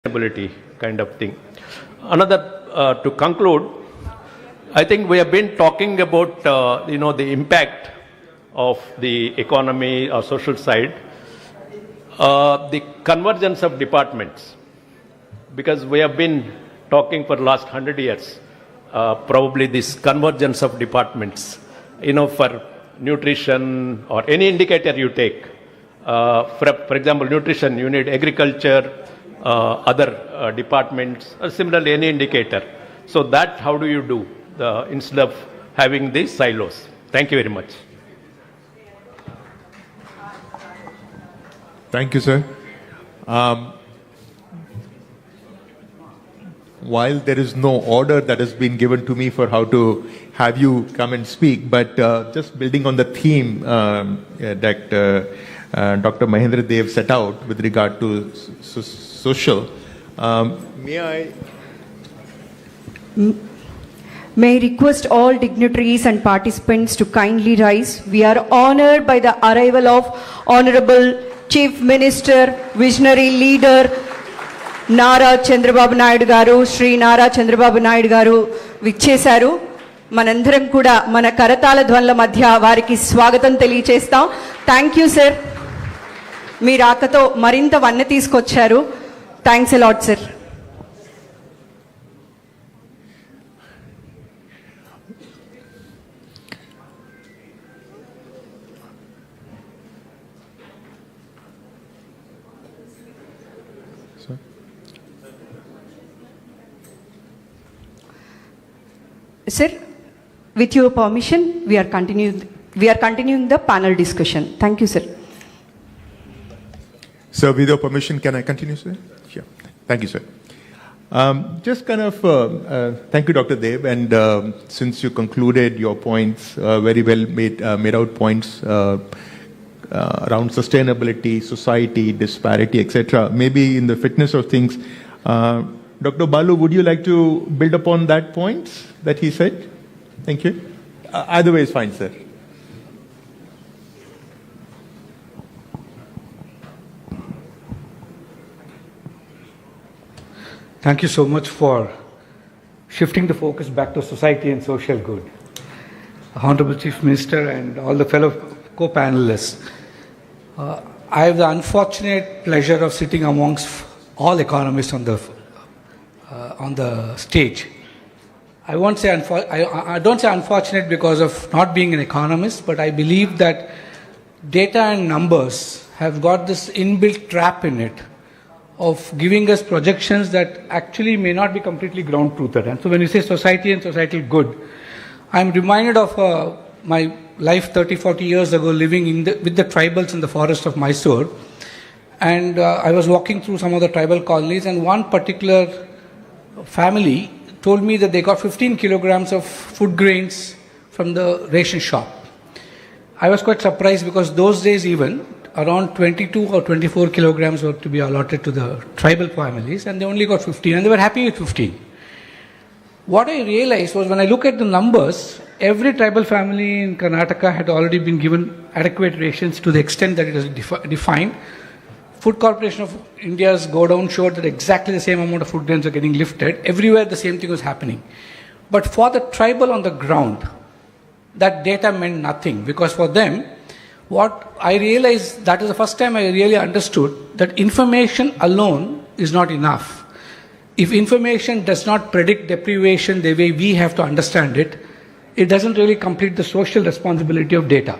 sustainability kind of thing. Another, to conclude, I think we have been talking about, the impact of the economy or social side, the convergence of departments, because we have been talking for the last 100 years, probably this convergence of departments, for nutrition or any indicator you take. For example, nutrition, you need agriculture, other departments, or similarly any indicator. So that, how do you do instead of having these silos? Thank you very much. Thank you, sir. While there is no order that has been given to me for how to have you come and speak, but just building on the theme that Dr. Mahendra Dev set out with regard to social, may I request all dignitaries and participants to kindly rise. We are honored by the arrival of Honorable Chief Minister, Visionary Leader, Nara Chandrababu Naidu garu, Shri Nara Chandrababu Naidu garu vichesaru. మనందరం కూడా మన కరతాళ ధ్వనుల మధ్య వారికి స్వాగతం తెలియజేస్తాం. Thank you sir, మీ రాకతో మరింత వన్నె తీసుకొచ్చారు. Thanks a lot sir. Sir, with your permission, we are continuing the panel discussion. Thank you, sir. Sir, with your permission, can I continue, sir? Sure. Thank you, sir. Just kind of, thank you, Dr. Dev. And since you concluded your points, very well made out points around sustainability, society, disparity, etc. Maybe in the fitness of things, Dr. Balu, would you like to build upon that point that he said? Thank you. Either way is fine, sir. Thank you so much for shifting the focus back to society and social good. Honorable Chief Minister and all the fellow co-panelists, I have the unfortunate pleasure of sitting amongst all economists on the stage. I don't say unfortunate because of not being an economist, but I believe that data and numbers have got this inbuilt trap in it of giving us projections that actually may not be completely ground-truthed. And so when you say society and societal good, I'm reminded of my life 30-40 years ago living with the tribals in the forest of Mysore. And I was walking through some of the tribal colonies, and one particular family told me that they got 15 kilograms of food grains from the ration shop. I was quite surprised because those days even around 22 or 24 kilograms were to be allotted to the tribal families, and they only got 15, and they were happy with 15. What I realized was when I look at the numbers, every tribal family in Karnataka had already been given adequate rations to the extent that it is defined. Food Corporation of India's go down showed that exactly the same amount of food grains are getting lifted. Everywhere the same thing was happening. But for the tribal on the ground, that data meant nothing, because for them, what I realized, that is the first time I really understood that information alone is not enough. If information does not predict deprivation the way we have to understand it, it doesn't really complete the social responsibility of data.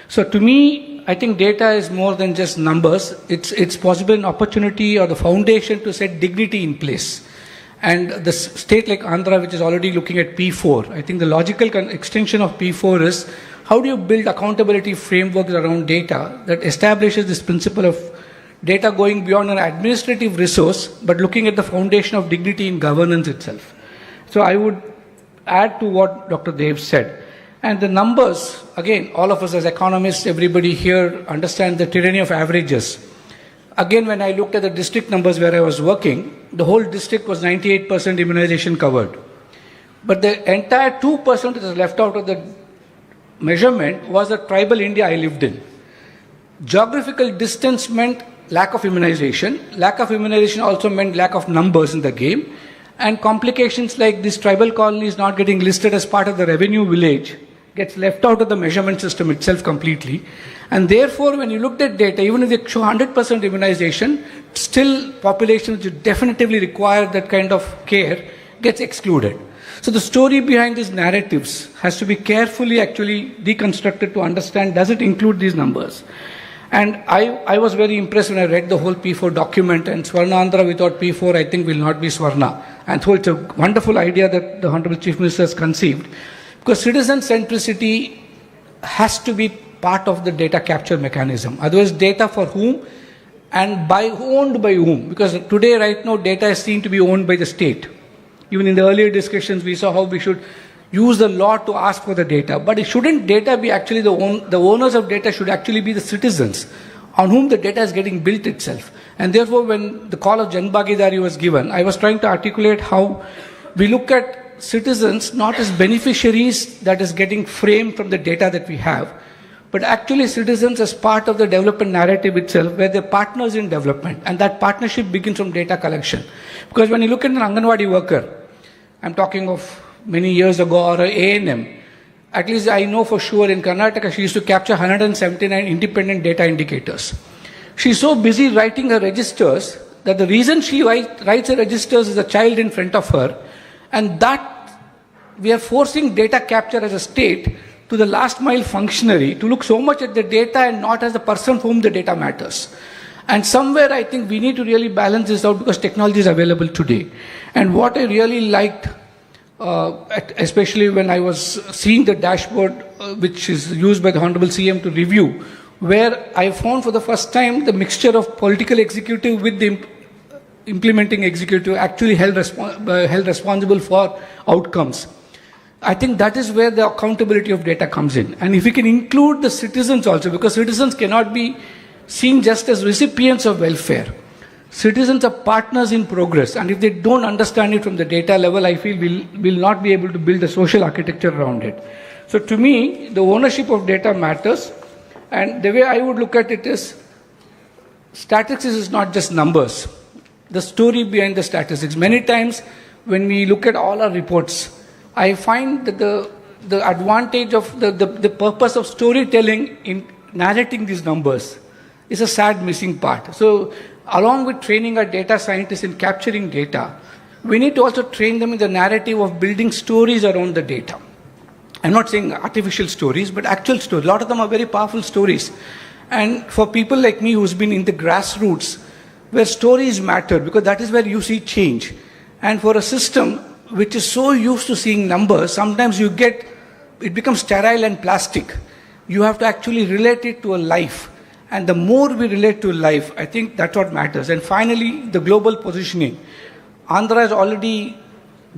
So to me, I think data is more than just numbers. It's possible an opportunity or the foundation to set dignity in place. And the state like Andhra, which is already looking at P4, I think the logical extension of P4 is how do you build accountability frameworks around data that establishes this principle of data going beyond an administrative resource, but looking at the foundation of dignity in governance itself. So I would add to what Dr. Dev said. And the numbers, again, all of us as economists, everybody here understands the tyranny of averages. Again, when I looked at the district numbers where I was working, the whole district was 98% immunization covered. But the entire 2% that was left out of the measurement was the tribal India I lived in. Geographical distance meant lack of immunization. Lack of immunization also meant lack of numbers in the game. And complications like this tribal colonies not getting listed as part of the revenue village gets left out of the measurement system itself completely. And therefore, when you looked at data, even if they show 100% immunization, still populations which definitively require that kind of care gets excluded. So the story behind these narratives has to be carefully actually deconstructed to understand, does it include these numbers? And I was very impressed when I read the whole P4 document, and Swarnandhra without P4 I think will not be Swarna. And so it's a wonderful idea that the Honorable Chief Minister has conceived, because citizen centricity has to be part of the data capture mechanism. Otherwise, data for whom and owned by whom? Because today, right now, data is seen to be owned by the state. Even in the earlier discussions, we saw how we should use the law to ask for the data. But shouldn't data be actually the owners of data should actually be the citizens on whom the data is getting built itself. And therefore, when the call of Jan Bhagidari was given, I was trying to articulate how we look at citizens not as beneficiaries that is getting framed from the data that we have, but actually citizens as part of the development narrative itself, where they're partners in development. And that partnership begins from data collection. Because when you look at an Anganwadi worker, I'm talking of many years ago, or an A&M, at least I know for sure in Karnataka, she used to capture 179 independent data indicators. She's so busy writing her registers that the reason she writes her registers is a child in front of her, and that we are forcing data capture as a state to the last mile functionary to look so much at the data and not as the person for whom the data matters. And somewhere I think we need to really balance this out, because technology is available today. And what I really liked, especially when I was seeing the dashboard which is used by the Honorable CM to review, where I found for the first time the mixture of political executive with the implementing executive actually held responsible for outcomes. I think that is where the accountability of data comes in. And if we can include the citizens also, because citizens cannot be seen just as recipients of welfare. Citizens are partners in progress, and if they don't understand it from the data level, I feel we'll not be able to build a social architecture around it. So to me, the ownership of data matters, and the way I would look at it is, statistics is not just numbers. The story behind the statistics. Many times when we look at all our reports, I find that the advantage of the purpose of storytelling in narrating these numbers is a sad missing part. So along with training our data scientists in capturing data, we need to also train them in the narrative of building stories around the data. I'm not saying artificial stories, but actual stories. A lot of them are very powerful stories. And for people like me who's been in the grassroots, where stories matter, because that is where you see change. And for a system which is so used to seeing numbers, sometimes it becomes sterile and plastic. You have to actually relate it to a life. And the more we relate to life, I think that's what matters. And finally, the global positioning. Andhra is already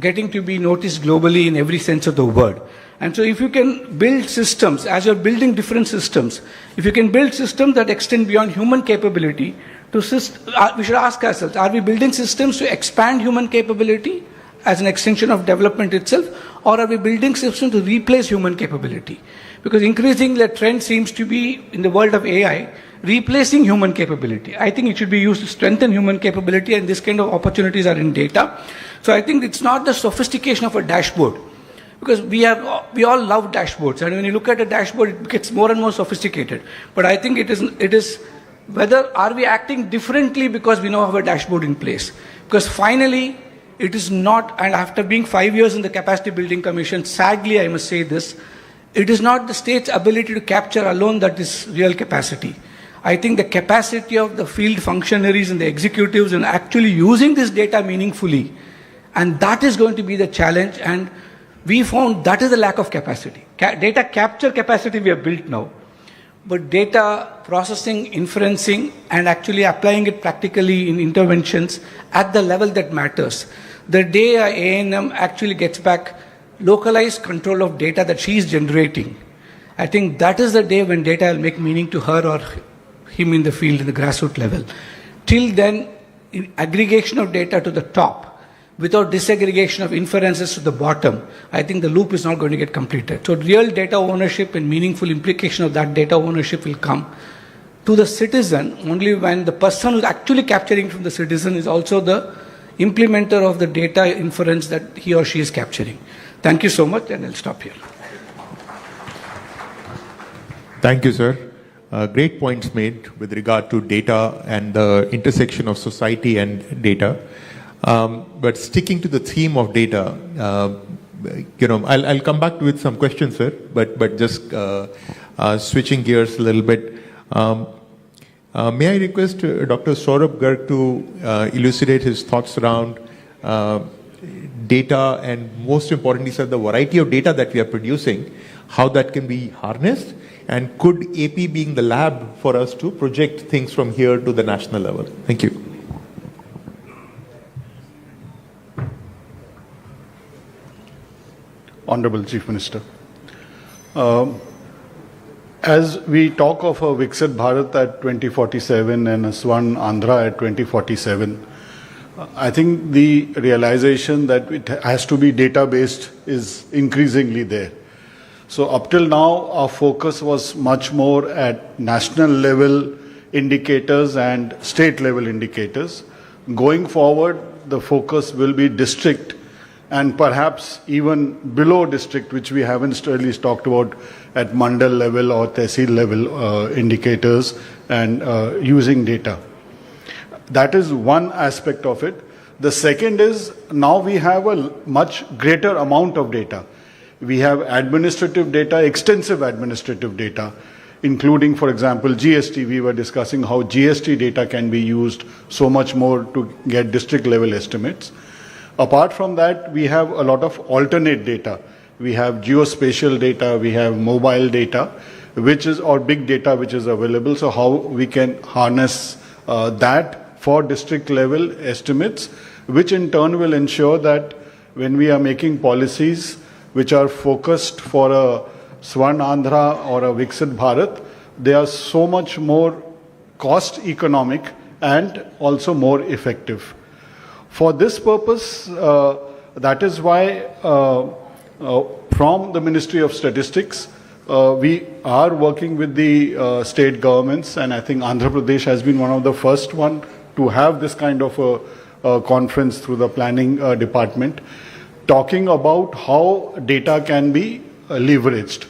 getting to be noticed globally in every sense of the word. And so if you can build systems, as you're building different systems, if you can build systems that extend beyond human capability, we should ask ourselves, are we building systems to expand human capability as an extension of development itself, or are we building systems to replace human capability? Because increasingly the trend seems to be, in the world of AI, replacing human capability. I think it should be used to strengthen human capability, and this kind of opportunities are in data. So I think it's not the sophistication of a dashboard, because we all love dashboards, and when you look at a dashboard, it gets more and more sophisticated. But I think it is whether are we acting differently because we now have a dashboard in place. Because finally, it is not, and after being 5 years in the Capacity Building Commission, sadly I must say this, it is not the state's ability to capture alone that is real capacity. I think the capacity of the field functionaries and the executives in actually using this data meaningfully, and that is going to be the challenge, and we found that is the lack of capacity. Data capture capacity we have built now, but data processing, inferencing, and actually applying it practically in interventions at the level that matters. The day a A&M actually gets back localized control of data that she is generating, I think that is the day when data will make meaning to her or him in the field, in the grassroots level. Till then, aggregation of data to the top, without disaggregation of inferences to the bottom, I think the loop is not going to get completed. So real data ownership and meaningful implication of that data ownership will come to the citizen only when the person who's actually capturing from the citizen is also the implementer of the data inference that he or she is capturing. Thank you so much, and I'll stop here. Thank you, sir. Great points made with regard to data and the intersection of society and data. But sticking to the theme of data, I'll come back with some questions, sir, but just switching gears a little bit. May I request Dr. Saurabh Garg to elucidate his thoughts around data and, most importantly, sir, the variety of data that we are producing, how that can be harnessed, and could AP being the lab for us to project things from here to the national level? Thank you. Honorable Chief Minister, as we talk of a Viksit Bharat at 2047 and a Swan Andhra at 2047, I think the realization that it has to be data-based is increasingly there. So up till now, our focus was much more at national level indicators and state level indicators. Going forward, the focus will be district and perhaps even below district, which we haven't really talked about at mandal level or tehsil level indicators and using data. That is one aspect of it. The second is now we have a much greater amount of data. We have administrative data, extensive administrative data, including, for example, GST. We were discussing how GST data can be used so much more to get district level estimates. Apart from that, we have a lot of alternate data. We have geospatial data, we have mobile data, which is, or big data which is available. So how we can harness that for district level estimates, which in turn will ensure that when we are making policies which are focused for a Swan Andhra or a Viksit Bharat, they are so much more cost economic and also more effective. For this purpose, that is why from the Ministry of Statistics, we are working with the state governments, and I think Andhra Pradesh has been one of the first one to have this kind of a conference through the planning department, talking about how data can be leveraged.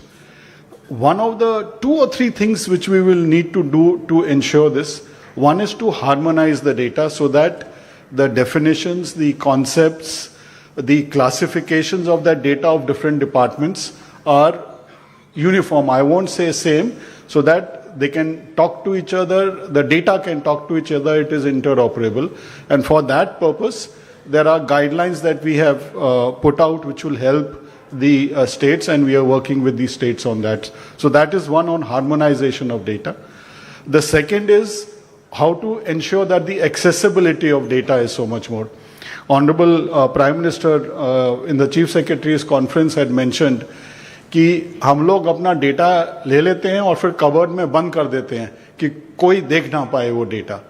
One of the 2 or 3 things which we will need to do to ensure this, one is to harmonize the data so that the definitions, the concepts, the classifications of that data of different departments are uniform. I won't say same, so that they can talk to each other, the data can talk to each other, it is interoperable. And for that purpose, there are guidelines that we have put out which will help the states, and we are working with the states on that. So that is one on harmonization of data. The second is how to ensure that the accessibility of data is so much more. Honorable Prime Minister in the Chief Secretary's conference had mentioned कि हम लोग अपना data ले लेते हैं और फिर cupboard में बंद कर देते हैं कि कोई देख ना पाए वो data.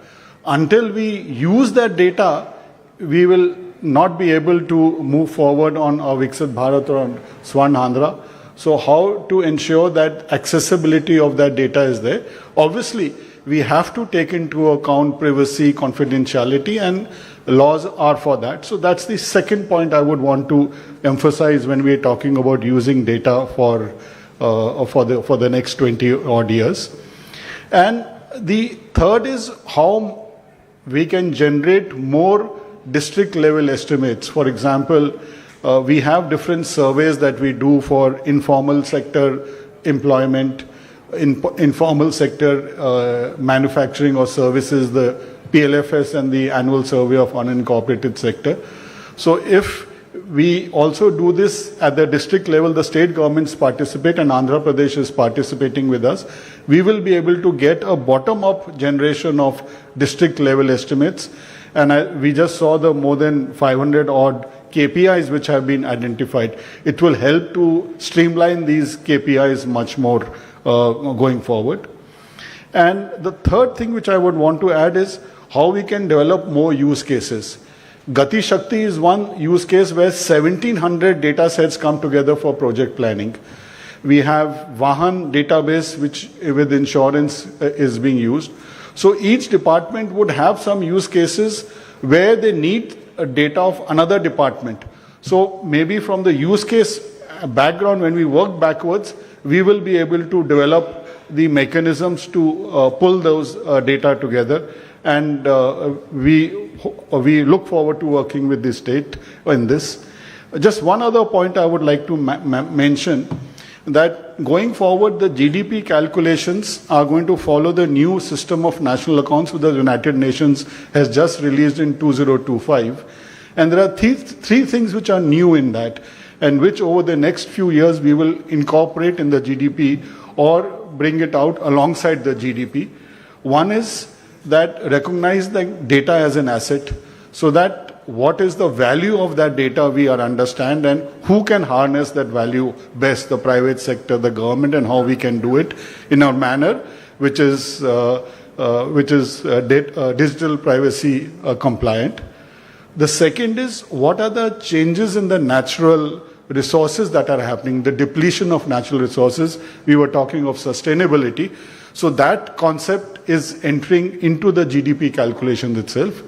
Until we use that data, we will not be able to move forward on our Viksit Bharat or on Swan Andhra. So how to ensure that accessibility of that data is there? Obviously, we have to take into account privacy, confidentiality, and laws are for that. So that's the second point I would want to emphasize when we are talking about using data for the next 20 odd years. And the third is how we can generate more district level estimates. For example, we have different surveys that we do for informal sector employment, informal sector manufacturing or services, the PLFS and the annual survey of unincorporated sector. So if we also do this at the district level, the state governments participate and Andhra Pradesh is participating with us, we will be able to get a bottom-up generation of district level estimates. And we just saw the more than 500 odd KPIs which have been identified. It will help to streamline these KPIs much more going forward. And the third thing which I would want to add is how we can develop more use cases. Gati Shakti is one use case where 1700 data sets come together for project planning. We have Vahan database, which with insurance is being used. So each department would have some use cases where they need data of another department. So maybe from the use case background, when we work backwards, we will be able to develop the mechanisms to pull those data together. And we look forward to working with the state in this. Just one other point I would like to mention, that going forward, the GDP calculations are going to follow the new system of national accounts which the United Nations has just released in 2025. And there are three things which are new in that, and which over the next few years we will incorporate in the GDP or bring it out alongside the GDP. One is that recognize the data as an asset, so that what is the value of that data we are understand, and who can harness that value best, the private sector, the government, and how we can do it in a manner which is digital privacy compliant. The second is, what are the changes in the natural resources that are happening, the depletion of natural resources. We were talking of sustainability. So that concept is entering into the GDP calculations itself.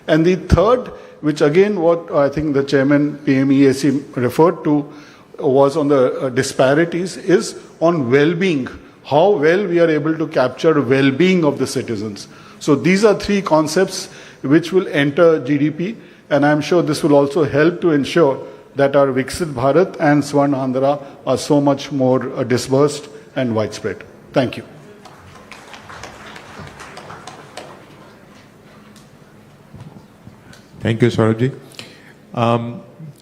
And the third, which again what I think the chairman PMEAC referred to was on the disparities, is on well-being, how well we are able to capture well-being of the citizens. So these are three concepts which will enter GDP, and I'm sure this will also help to ensure that our Viksit Bharat and Swarna Andhra are so much more dispersed and widespread. Thank you. Thank you, Saurabhji.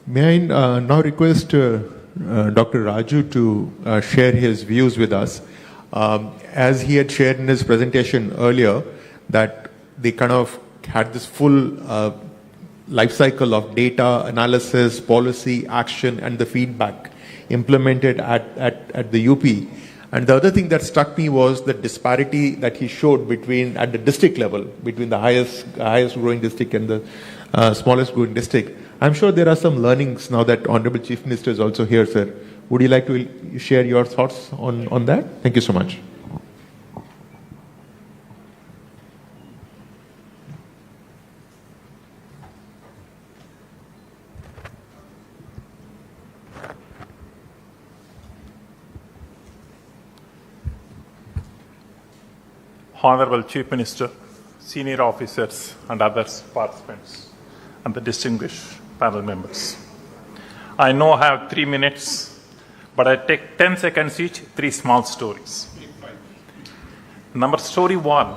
May I now request Dr. Raju to share his views with us. As he had shared in his presentation earlier, that they kind of had this full life cycle of data analysis, policy, action, and the feedback implemented at the UP. And the other thing that struck me was the disparity that he showed between, at the district level, between the highest growing district and the smallest growing district. I'm sure there are some learnings now that Honorable Chief Minister is also here, sir. Would you like to share your thoughts on that? Thank you so much. Honorable Chief Minister, senior officers and other participants, and the distinguished panel members. I know I have 3 minutes, but I take 10 seconds each, 3 small stories. Story 1.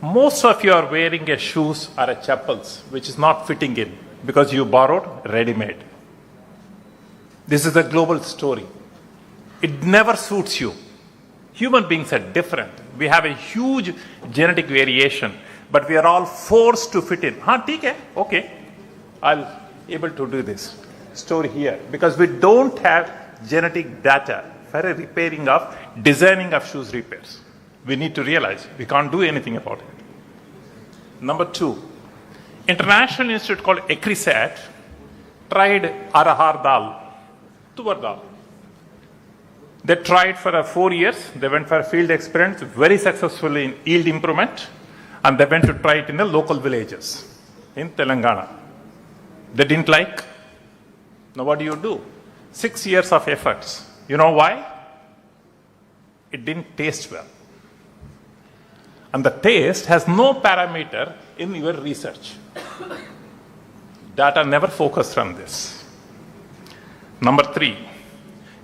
Most of you are wearing a shoes or a chappals which is not fitting in because you borrowed ready-made. This is a global story. It never suits you. Human beings are different. We have a huge genetic variation, but we are all forced to fit in. Okay, I'll able to do this. Story here, because we don't have genetic data for a repairing of, designing of shoes repairs. We need to realize we can't do anything about it. Number 2, international institute called ECRISAT tried Arahar Dal, Tuvar Dal. They tried for 4 years. They went for a field experiment, very successfully in yield improvement, and they went to try it in the local villages in Telangana. They didn't like. Now what do? 6 years of efforts. You know why? It didn't taste well. And the taste has no parameter in your research. Data never focused on this. Number 3.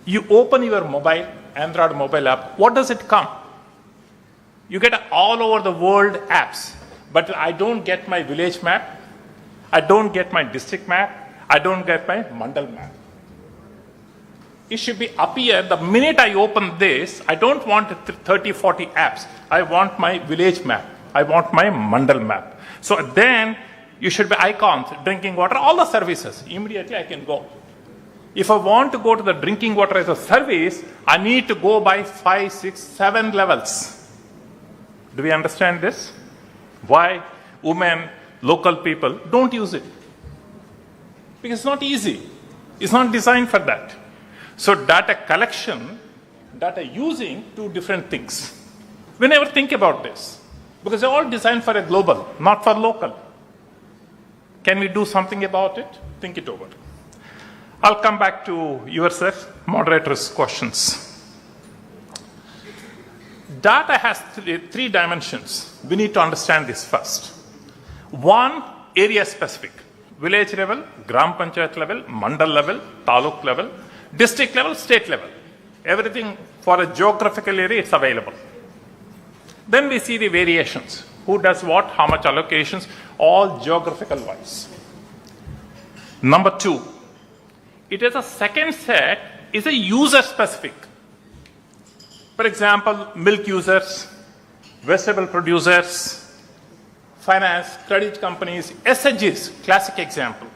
You open your mobile, Android mobile app, what does it come? You get all over the world apps, but I don't get my village map, I don't get my district map, I don't get my mandal map. It should be up here. The minute I open this, I don't want 30, 40 apps. I want my village map. I want my mandal map. So then you should be icons, drinking water, all the services. Immediately I can go. If I want to go to the drinking water as a service, I need to go by 5, 6, 7 levels. Do we understand this? Why women, local people don't use it? Because it's not easy. It's not designed for that. So data collection data using two different things. We never think about this because they're all designed for a global, not for local. Can we do something about it? Think it over. I'll come back to yourself, moderators' questions. Data has three dimensions. We need to understand this first. One, area specific. Village level, Gram Panchayat level, Mandal level, Taluk level, district level, state level. Everything for a geographical area, it's available. Then we see the variations. Who does what, how much allocations, all geographical wise. Number two, it is a second set, is a user specific. For example, milk users, vegetable producers, finance, credit companies, SHGs, classic example.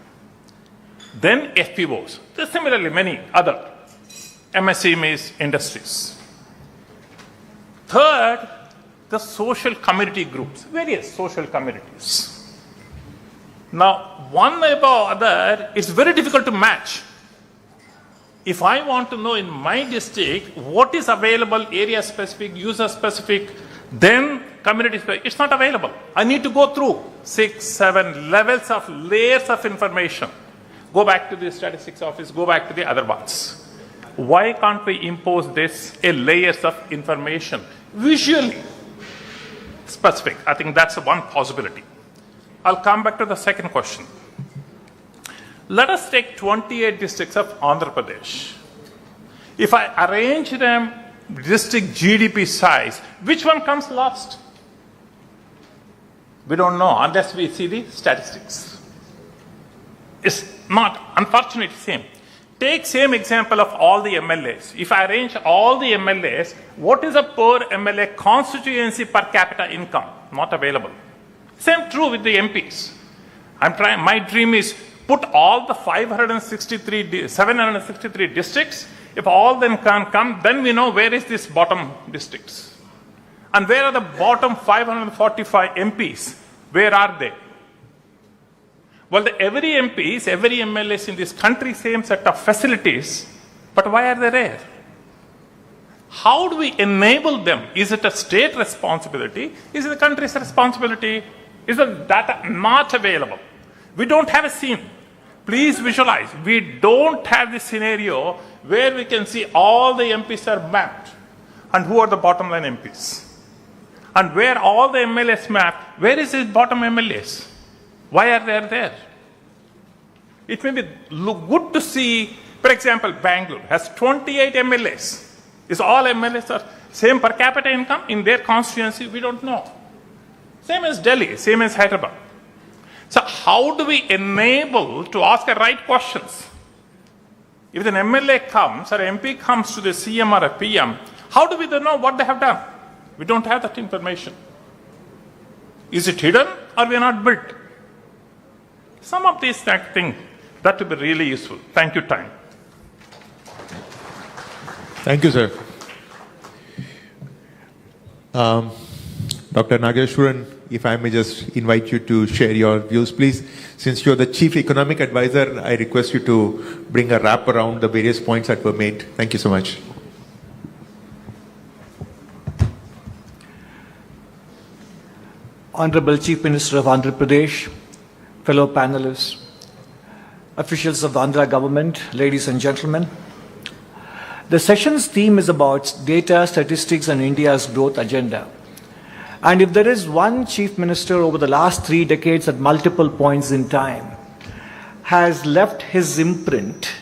Then FPOs. There's similarly many other MSMEs industries. Third, the social community groups, various social communities. Now, one above other, it's very difficult to match. If I want to know in my district what is available, area specific, user specific, then community specific, it's not available. I need to go through 6, 7 levels of layers of information. Go back to the statistics office, go back to the other ones. Why can't we impose this layers of information visually specific? I think that's one possibility. I'll come back to the second question. Let us take 28 districts of Andhra Pradesh. If I arrange them district GDP size, which one comes last? We don't know unless we see the statistics. It's not, unfortunately, same. Take same example of all the MLAs. If I arrange all the MLAs, what is a per MLA constituency per capita income? Not available. Same true with the MPs. My dream is put all the 763 districts. If all them can come, then we know where is this bottom districts. And where are the bottom 545 MPs? Where are they? Well, every MPs, every MLAs in this country, same set of facilities, but why are they there? How do we enable them? Is it a state responsibility? Is it the country's responsibility? Is the data not available? We don't have a scene. Please visualize. We don't have this scenario where we can see all the MPs are mapped and who are the bottom line MPs. And where all the MLAs mapped, where is the bottom MLAs? Why are they there? It may be good to see, for example, Bangalore has 28 MLAs. Is all MLAs are same per capita income in their constituency? We don't know. Same as Delhi, same as Hyderabad. So how do we enable to ask the right questions? If an MLA comes or MP comes to the CM or a PM, how do we know what they have done? We don't have that information. Is it hidden or we are not built? Some of these things, that would be really useful. Thank you, time. Thank you, sir. Dr. Nageshwaran, if I may just invite you to share your views, please. Since you're the Chief Economic Advisor, I request you to bring a wrap around the various points that were made. Thank you so much. Honorable Chief Minister of Andhra Pradesh, fellow panelists, officials of the Andhra government, ladies and gentlemen. The session's theme is about data, statistics, and India's growth agenda. And if there is one chief minister over the last 3 decades at multiple points in time has left his imprint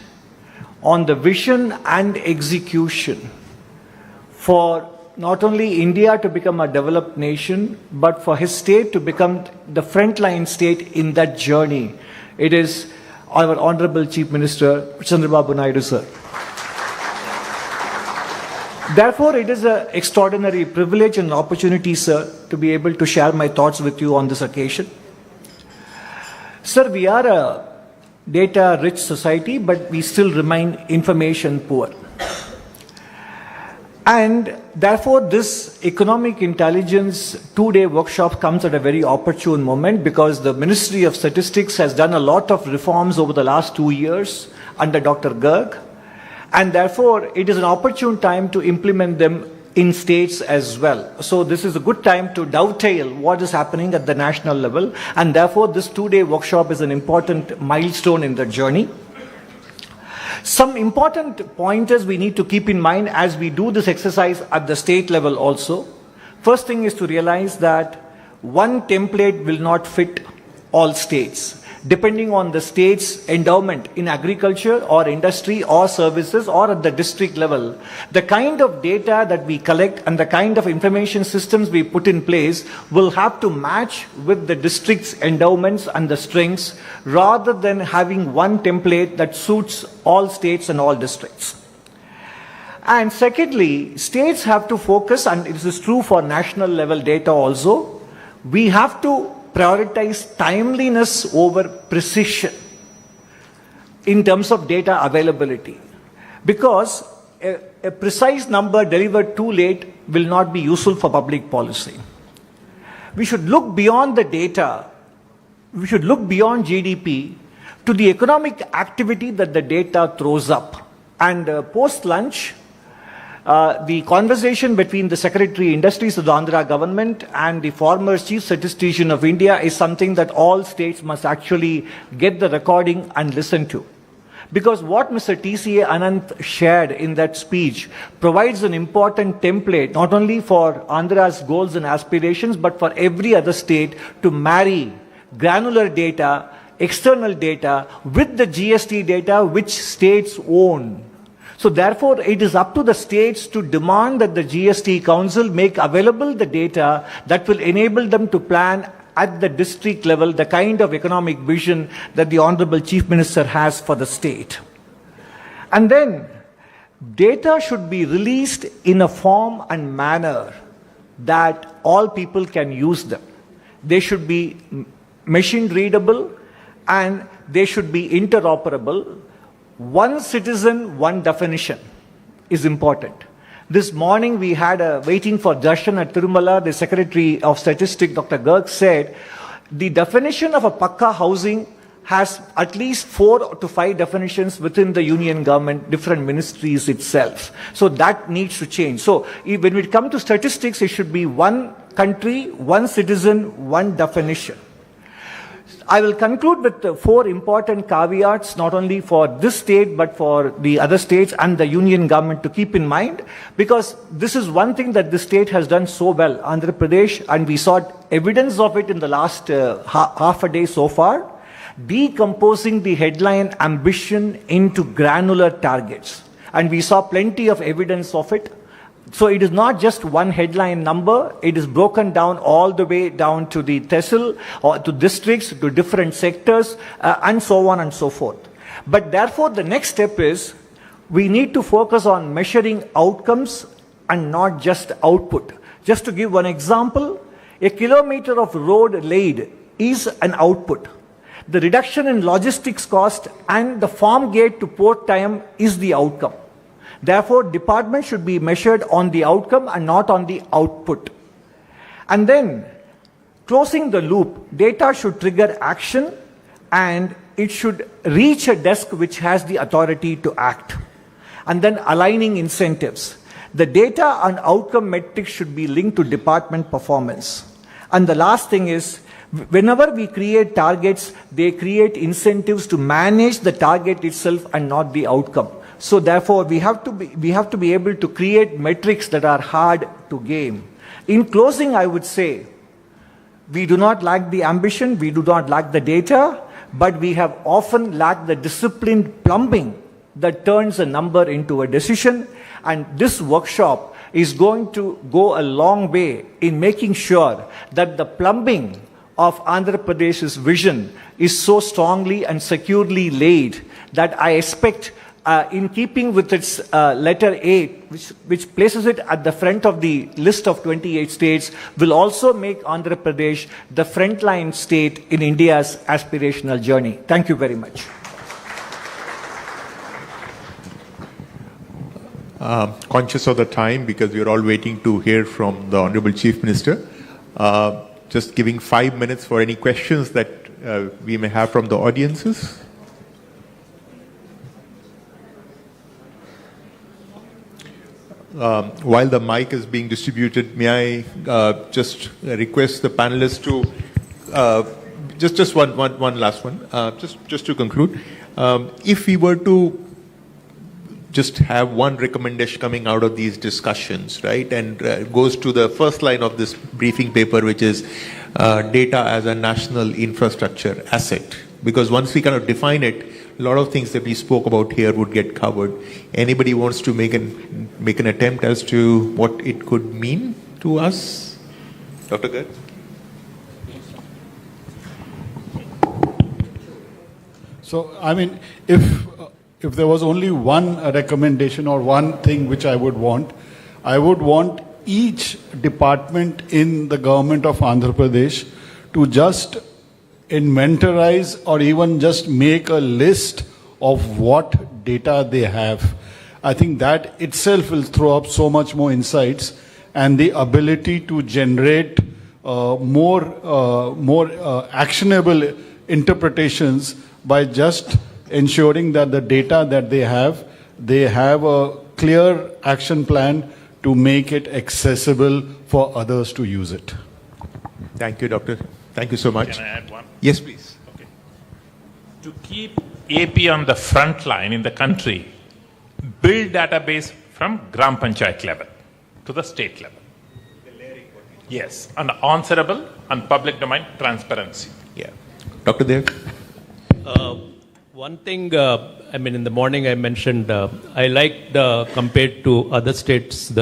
on the vision and execution for not only India to become a developed nation, but for his state to become the frontline state in that journey, it is our Honorable Chief Minister, Chandrababu Naidu, sir. Therefore, it is an extraordinary privilege and opportunity, sir, to be able to share my thoughts with you on this occasion. Sir, we are a data-rich society, but we still remain information poor. And therefore, this economic intelligence 2-day workshop comes at a very opportune moment because the Ministry of Statistics has done a lot of reforms over the last 2 years under Dr. Garg. And therefore, it is an opportune time to implement them in states as well. So this is a good time to dovetail what is happening at the national level, and therefore this two-day workshop is an important milestone in the journey. Some important pointers we need to keep in mind as we do this exercise at the state level also. First thing is to realize that one template will not fit all states. Depending on the state's endowment in agriculture or industry or services or at the district level, the kind of data that we collect and the kind of information systems we put in place will have to match with the district's endowments and the strengths, rather than having one template that suits all states and all districts. And secondly, states have to focus, and this is true for national level data also, we have to prioritize timeliness over precision in terms of data availability. Because a precise number delivered too late will not be useful for public policy. We should look beyond the data, we should look beyond GDP to the economic activity that the data throws up. And post-lunch, the conversation between the Secretary Industries of the Andhra government and the former Chief Statistician of India is something that all states must actually get the recording and listen to. Because what Mr. TCA Anant shared in that speech provides an important template, not only for Andhra's goals and aspirations, but for every other state to marry granular data, external data, with the GST data which states own. So therefore, it is up to the states to demand that the GST Council make available the data that will enable them to plan at the district level the kind of economic vision that the Honorable Chief Minister has for the state. And then, data should be released in a form and manner that all people can use them. They should be machine readable and they should be interoperable. One citizen, one definition is important. This morning we had a waiting for Darshan at Tirumala. The Secretary of Statistics, Dr. Garg, said the definition of a Pakka housing has at least 4 to 5 definitions within the union government, different ministries itself. So that needs to change. So when we come to statistics, it should be one country, one citizen, one definition. I will conclude with 4 important caveats, not only for this state, but for the other states and the union government to keep in mind, because this is one thing that this state has done so well, Andhra Pradesh, and we saw evidence of it in the last half a day so far, decomposing the headline ambition into granular targets. And we saw plenty of evidence of it. So it is not just one headline number, it is broken down all the way down to the tehsil or to districts, to different sectors, and so on and so forth. But therefore the next step is we need to focus on measuring outcomes and not just output. Just to give one example, a kilometer of road laid is an output. The reduction in logistics cost and the farm gate to port time is the outcome. Therefore, department should be measured on the outcome and not on the output. And then, closing the loop, data should trigger action and it should reach a desk which has the authority to act. And then aligning incentives. The data and outcome metrics should be linked to department performance. And the last thing is, whenever we create targets, they create incentives to manage the target itself and not the outcome. So therefore, we have to be able to create metrics that are hard to game. In closing, I would say, we do not lack the ambition, we do not lack the data, but we have often lacked the disciplined plumbing that turns a number into a decision. And this workshop is going to go a long way in making sure that the plumbing of Andhra Pradesh's vision is so strongly and securely laid that I expect, in keeping with its letter A, which places it at the front of the list of 28 states, will also make Andhra Pradesh the frontline state in India's aspirational journey. Thank you very much. Conscious of the time, because we are all waiting to hear from the Honorable Chief Minister, just giving 5 minutes for any questions that we may have from the audiences. while the mic is being distributed, may I just request the panelists to just one last one, just to conclude. If we were to just have one recommendation coming out of these discussions, right, and goes to the first line of this briefing paper, which is data as a national infrastructure asset. Because once we kind of define it, a lot of things that we spoke about here would get covered. Anybody wants to make an attempt as to what it could mean to us? Dr. Garg? So, I mean, if there was only one recommendation or one thing which I would want each department in the government of Andhra Pradesh to just inventorize or even just make a list of what data they have. I think that itself will throw up so much more insights and the ability to generate more actionable interpretations by just ensuring that the data that they have a clear action plan to make it accessible for others to use it. Thank you, Doctor. Thank you so much. Can I add one? Yes, please. Okay. To keep AP on the front line in the country, build database from Gram Panchayat level to the state level. Yes, and answerable and public domain transparency. Yeah. Dr. Dev? One thing, I mean, in the morning I mentioned, I liked compared to other states,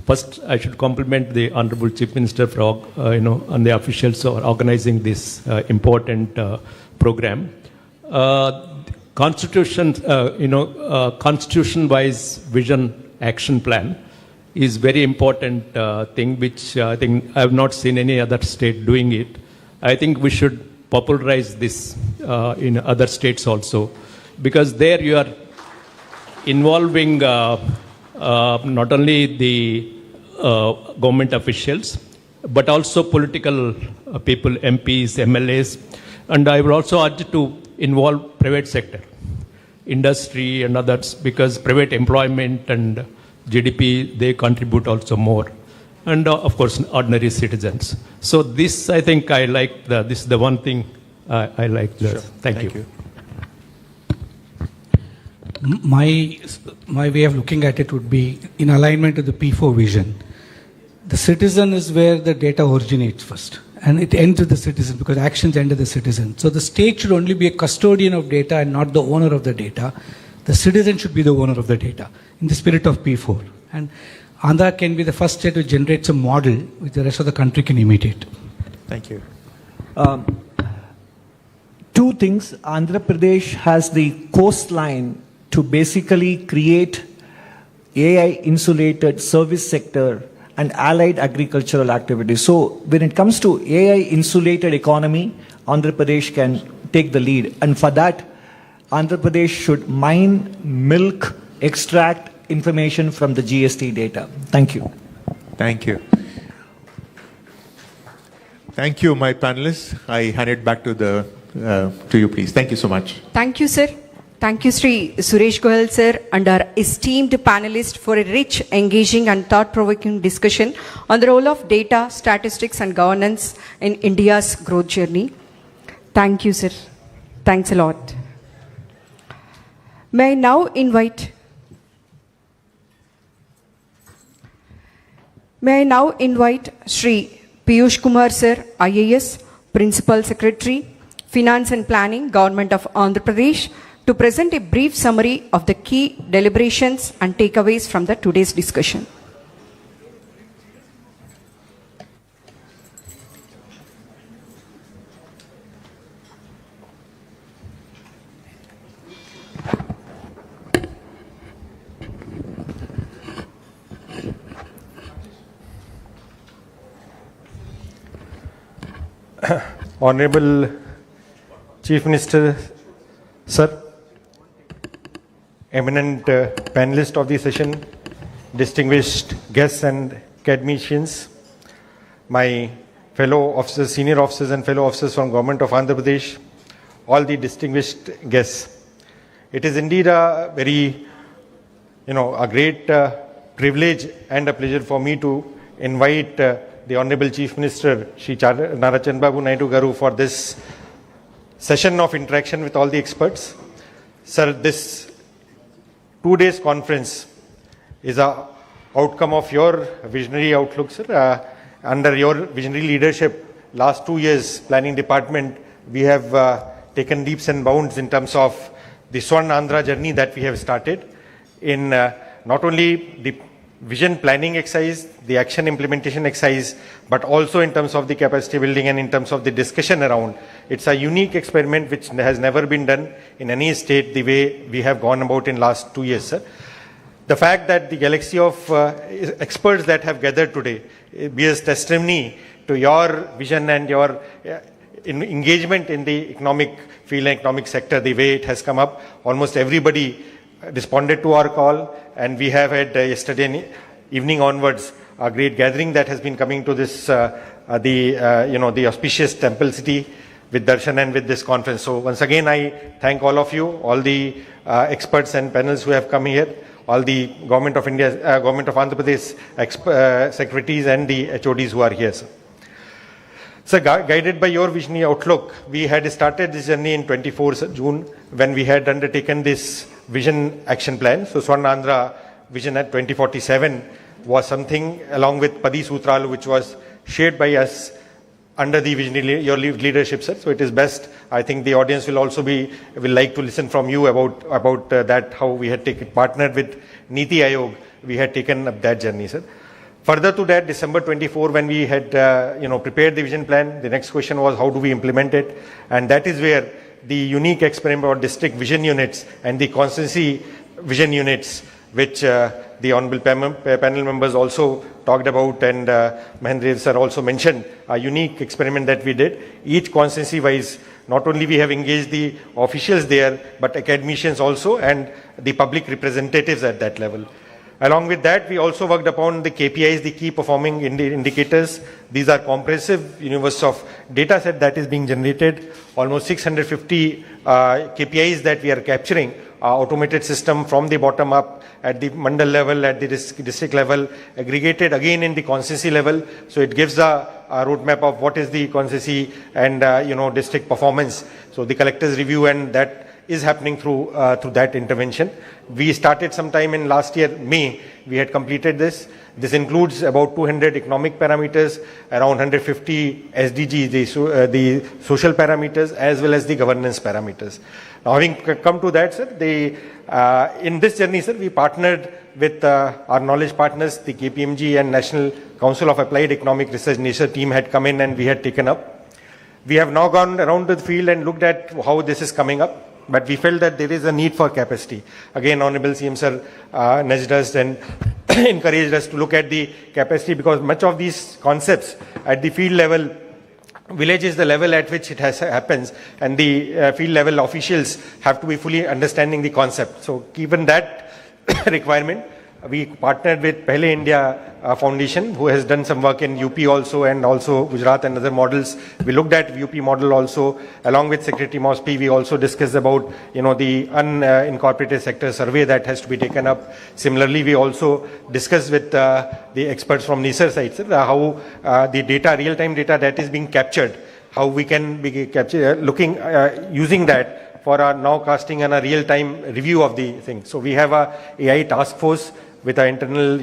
first I should compliment the Honorable Chief Minister for, and the officials for organizing this important program. Constitution-wise vision action plan is very important thing, which I think I have not seen any other state doing it. I think we should popularize this in other states also, because there you are involving not only the government officials, but also political people, MPs, MLAs, and I will also urge to involve private sector, industry and others, because private employment and GDP, they contribute also more. And of course, ordinary citizens. So this, I think I like, this is the one thing I like. Sure. Thank you. My way of looking at it would be in alignment to the P4 vision. The citizen is where the data originates first, and it ends with the citizen because actions end with the citizen. So the state should only be a custodian of data and not the owner of the data. The citizen should be the owner of the data in the spirit of P4. And Andhra can be the first state to generate some model which the rest of the country can imitate. Thank you. Two things. Andhra Pradesh has the coastline to basically create AI-insulated service sector and allied agricultural activities. So when it comes to AI-insulated economy, Andhra Pradesh can take the lead. And for that, Andhra Pradesh should mine, milk, extract information from the GST data. Thank you. Thank you. Thank you, my panelists. I hand it back to you, please. Thank you so much. Thank you, sir. Thank you, Sri Suresh Gohal, sir, and our esteemed panelists for a rich, engaging and thought-provoking discussion on the role of data, statistics and governance in India's growth journey. Thank you, sir. Thanks a lot. May I now invite Sri Piyush Kumar, sir, IAS, Principal Secretary, Finance and Planning, Government of Andhra Pradesh, to present a brief summary of the key deliberations and takeaways from the today's discussion. Honorable Chief Minister, Sir, eminent panelists of the session, distinguished guests and academicians, my fellow officers, senior officers and fellow officers from Government of Andhra Pradesh, all the distinguished guests. It is indeed a very, a great privilege and a pleasure for me to invite the Honorable Chief Minister, Shri Nara Chandrababu Naidu Garu, for this session of interaction with all the experts. Sir, this 2 days conference is a outcome of your visionary outlook, sir. Under your visionary leadership, last 2 years, planning department, we have taken leaps and bounds in terms of the Swarn Andhra journey that we have started in not only the vision planning exercise, the action implementation exercise, but also in terms of the capacity building and in terms of the discussion around. It's a unique experiment which has never been done in any state the way we have gone about in last 2 years, sir. The fact that the galaxy of experts that have gathered today bears testimony to your vision and your engagement in the economic field and economic sector, the way it has come up. Almost everybody responded to our call, and we have had yesterday evening onwards a great gathering that has been coming to this the auspicious temple city with darshan and with this conference. So once again, I thank all of you, all the experts and panels who have come here, all the Government of India, Government of Andhra Pradesh secretaries and the HODs who are here, sir. So guided by your visionary outlook, we had started this journey in 24th June when we had undertaken this vision action plan. So Swarn Andhra vision at 2047 was something along with Padi Sutralu, which was shared by us under the visionary, your leadership, sir. So it is best, I think the audience will also will like to listen from you about that, how we had partnered with Niti Aayog, we had taken up that journey, sir. Further to that, December 24, when we had prepared the vision plan, the next question was how do we implement it? And that is where the unique experiment about district vision units and the constituency vision units, which the honorable panel members also talked about, and Mahendra sir also mentioned, a unique experiment that we did. Each constituency wise, not only we have engaged the officials there, but academicians also and the public representatives at that level. Along with that, we also worked upon the KPIs, the key performing indicators. These are comprehensive universe of data set that is being generated. Almost 650 KPIs that we are capturing, automated system from the bottom up at the mandal level, at the district level, aggregated again in the constituency level. So it gives a roadmap of what is the constituency and district performance. So the collector's review, and that is happening through that intervention. We started sometime in last year, May, we had completed this. This includes about 200 economic parameters, around 150 SDGs, the social parameters, as well as the governance parameters. Now, having come to that, sir, in this journey, sir, we partnered with our knowledge partners, the KPMG and National Council of Applied Economic Research NACER team had come in and we had taken up. We have now gone around the field and looked at how this is coming up. But we felt that there is a need for capacity. Again, Honorable CM sir nudged us and encouraged us to look at the capacity, because much of these concepts at the field level, village is the level at which it happens, and the field level officials have to be fully understanding the concept. So given that requirement, we partnered with Pehle India Foundation, who has done some work in UP also, and also Gujarat and other models. We looked at UP model also. Along with Secretary Mosby, we also discussed about the unincorporated sector survey that has to be taken up. Similarly, we also discussed with the experts from NACER side how the data, real-time data that is being captured, how we can be using that for our now casting and a real-time review of the thing. So we have a AI task force with our internal,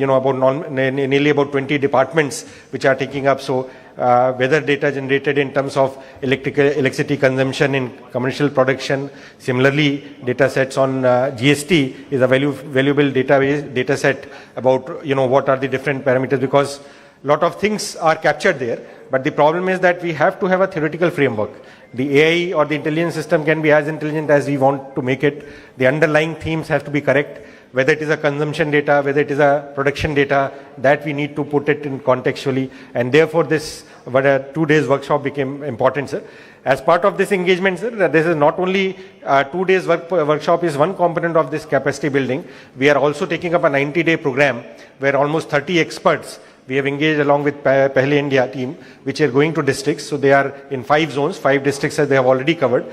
nearly about 20 departments which are taking up. So weather data generated in terms of electricity consumption in commercial production. Similarly, data sets on GST is a valuable data set about, what are the different parameters, because a lot of things are captured there. But the problem is that we have to have a theoretical framework. The AI or the intelligence system can be as intelligent as we want to make it. The underlying themes have to be correct. Whether it is a consumption data, whether it is a production data, that we need to put it in contextually. And therefore, this 2 days workshop became important, sir. As part of this engagement, sir, this is not only 2 days workshop is one component of this capacity building. We are also taking up a 90-day program where almost 30 experts we have engaged along with Pehle India team, which are going to districts. So they are in 5 zones, 5 districts that they have already covered.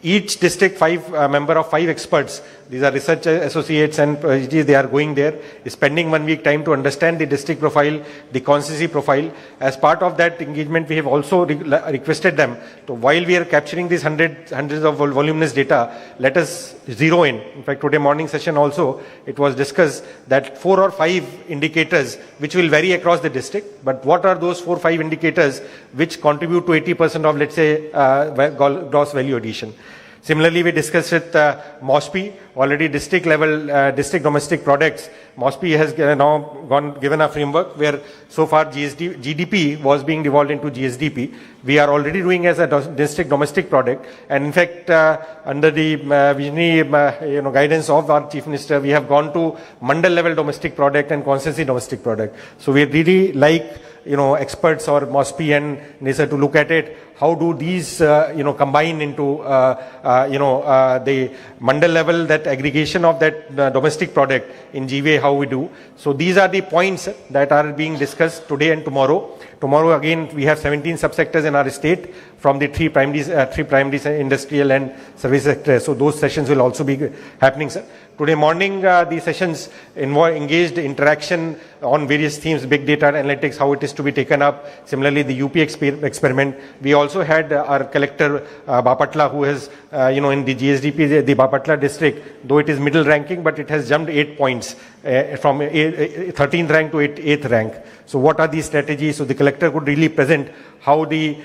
Each district, member of 5 experts. These are research associates and they are going there, spending 1 week time to understand the district profile, the constituency profile. As part of that engagement, we have also requested them to, while we are capturing these hundreds of voluminous data, let us zero in. In fact, today morning session also, it was discussed that 4 or 5 indicators which will vary across the district, but what are those 4 or 5 indicators which contribute to 80% of, let's say, gross value addition. Similarly, we discussed with MOSPI, already district level, district domestic products. MOSPI has now given a framework where so far GDP was being devolved into GSDP. We are already doing as a district domestic product. And in fact, under the visionary guidance of our Chief Minister, we have gone to mandal level domestic product and constituency domestic product. So we really like experts or MOSPI and NISA to look at it. How do these, combine into, the mandal level, that aggregation of that domestic product in GVA, how we do. So these are the points that are being discussed today and tomorrow. Tomorrow again, we have 17 subsectors in our state from the three primary industrial and service sectors. So those sessions will also be happening, sir. Today morning, the sessions engaged interaction on various themes, big data analytics, how it is to be taken up. Similarly, the UP experiment. We also had our collector, Bapatla, who has, in the GSDP, the Bapatla district, though it is middle ranking, but it has jumped 8 points from 13th rank to 8th rank. So what are these strategies? So the collector could really present how the,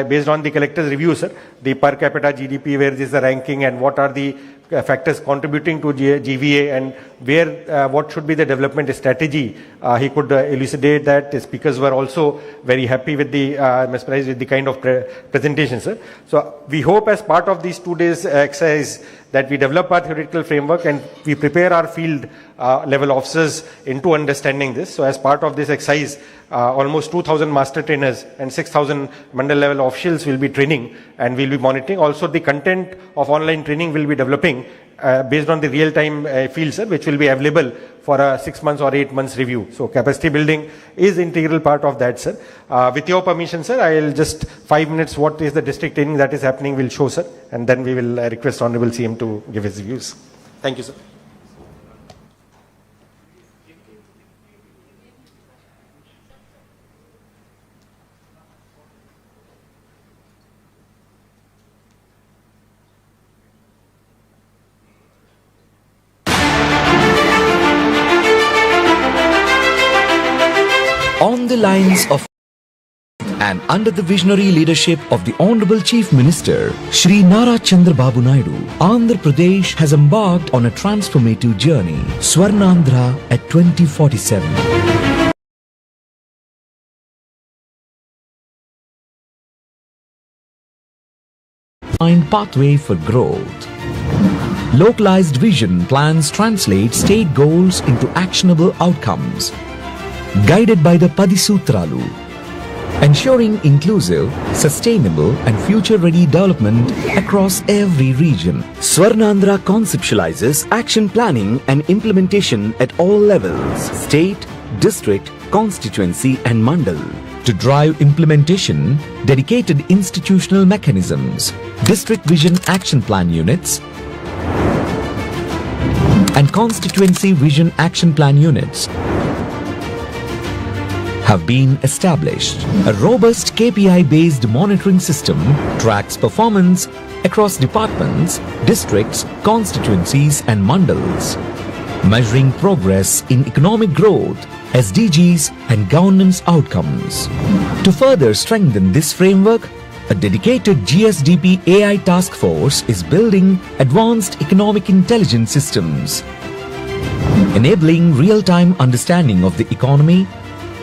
based on the collector's reviews, the per capita GDP, where is the ranking and what are the factors contributing to GVA and where, what should be the development strategy. He could elucidate that. The speakers were also very happy with the, mesmerized with the kind of presentation, sir. So we hope as part of these 2 days exercise that we develop our theoretical framework and we prepare our field level officers into understanding this. So as part of this exercise, almost 2,000 master trainers and 6,000 mandal level officials will be training and will be monitoring. Also the content of online training will be developing based on the real-time field, sir, which will be available for a 6 months or 8 months review. So capacity building is integral part of that, sir. With your permission, sir, I will just 5 minutes what is the district training that is happening will show, sir, and then we will request Honorable CM to give his views. Thank you, sir. On the lines of and under the visionary leadership of the Honorable Chief Minister, Shri Nara Chandrababu Naidu, Andhra Pradesh has embarked on a transformative journey, Swarnandhra at 2047. Pathway for growth. Localized vision plans translate state goals into actionable outcomes. Guided by the Padisutralu, ensuring inclusive, sustainable and future-ready development across every region. Swarnandhra conceptualizes action planning and implementation at all levels, state, district, constituency and mandal. To drive implementation, dedicated institutional mechanisms, district vision action plan units and constituency vision action plan units have been established. A robust KPI-based monitoring system tracks performance across departments, districts, constituencies and mandals, measuring progress in economic growth, SDGs and governance outcomes. To further strengthen this framework, a dedicated GSDP AI task force is building advanced economic intelligence systems, enabling real-time understanding of the economy